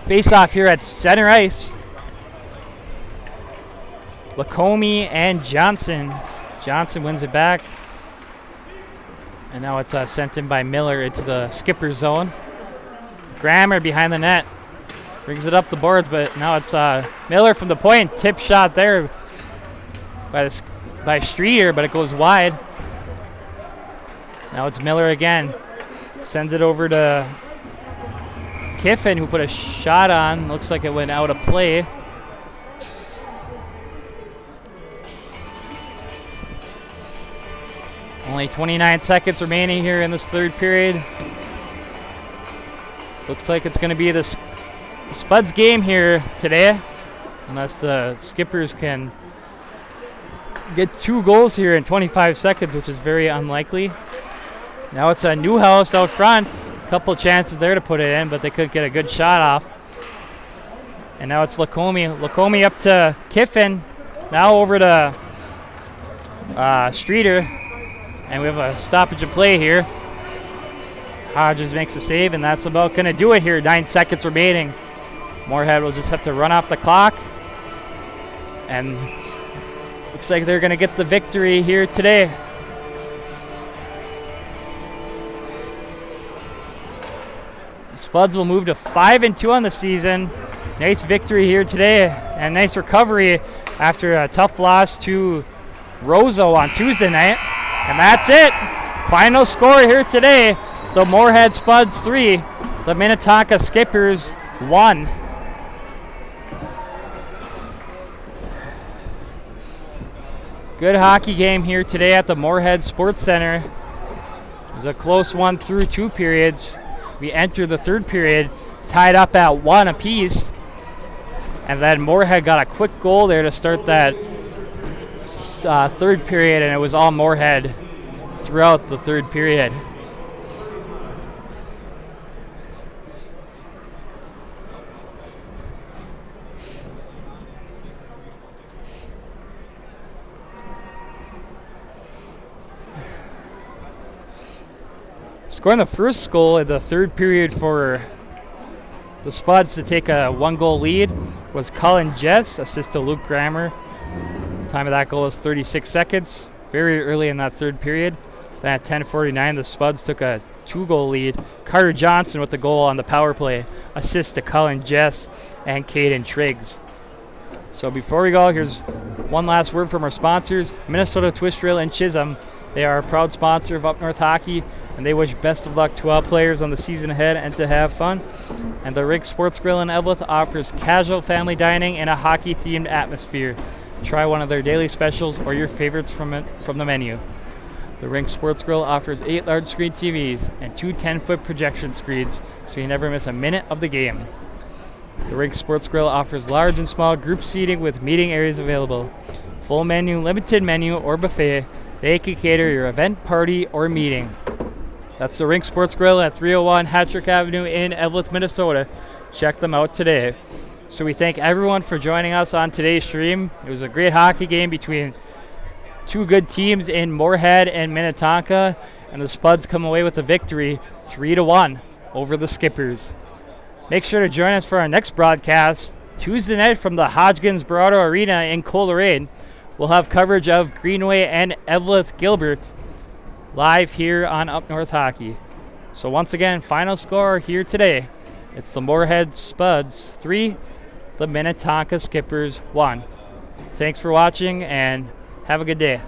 Face-off here at center ice. Lacomi and Johnson. Johnson wins it back. And now it's sent in by Miller into the Skipper zone. Grammer behind the net. Brings it up the boards, but now it's Miller from the point. Tip shot there by Streeter, but it goes wide. Now it's Miller again. Sends it over to Kiffin, who put a shot on. Looks like it went out of play. Only 29 seconds remaining here in this third period. Looks like it's going to be the Spuds game here today. unless the Skippers can get 2 goals here in 25 seconds, which is very unlikely. Now it's a Newhouse out front. A couple chances there to put it in, but they couldn't get a good shot off. And now it's Lacombe. Lacombe up to Kiffin. Now over to Streeter. And we have a stoppage of play here. Hodges makes a save, and that's about going to do it here. 9 seconds remaining. Moorhead will just have to run off the clock. And looks like they're going to get the victory here today. The Spuds will move to 5-2 on the season. Nice victory here today, and nice recovery after a tough loss to Roseau on Tuesday night. And that's it. Final score here today. The Moorhead Spuds 3, the Minnetonka Skippers 1. Good hockey game here today at the Moorhead Sports Center. It was a close one through 2 periods. We enter the 3rd period tied up at 1 apiece. And then Moorhead got a quick goal there to start that 3rd period, and it was all Moorhead throughout the 3rd period. Scoring the first goal in the 3rd period for the Spuds to take a 1-goal lead was Cullen Jess, assist to Luke Grammer. Time of that goal was 36 seconds, very early in that 3rd period. Then at 10:49, the Spuds took a 2-goal lead. Carter Johnson with the goal on the power play, assist to Cullen Jess and Caden Triggs. So before we go, here's one last word from our sponsors, Minnesota Twist Rail and Chisholm. They are a proud sponsor of Up North Hockey, and they wish best of luck to all players on the season ahead and to have fun. And the Rink Sports Grill in Eveleth offers casual family dining in a hockey-themed atmosphere. Try one of their daily specials or your favorites from the menu. The Rink Sports Grill offers 8 large-screen TVs and 2 10-foot projection screens, so you never miss a minute of the game. The Rink Sports Grill offers large and small group seating with meeting areas available. Full menu, limited menu, or buffet. They can cater your event, party, or meeting. That's the Rink Sports Grill at 301 Hattrick Avenue in Eveleth, Minnesota. Check them out today. So we thank everyone for joining us on today's stream. It was a great hockey game between 2 good teams in Moorhead and Minnetonka, and the Spuds come away with a victory 3-1 over the Skippers. Make sure to join us for our next broadcast Tuesday night from the Hodgkins Barado Arena in Coleraine. We'll have coverage of Greenway and Eveleth Gilbert live here on Up North Hockey. So once again, final score here today. It's the Moorhead Spuds 3, the Minnetonka Skippers 1. Thanks for watching and have a good day.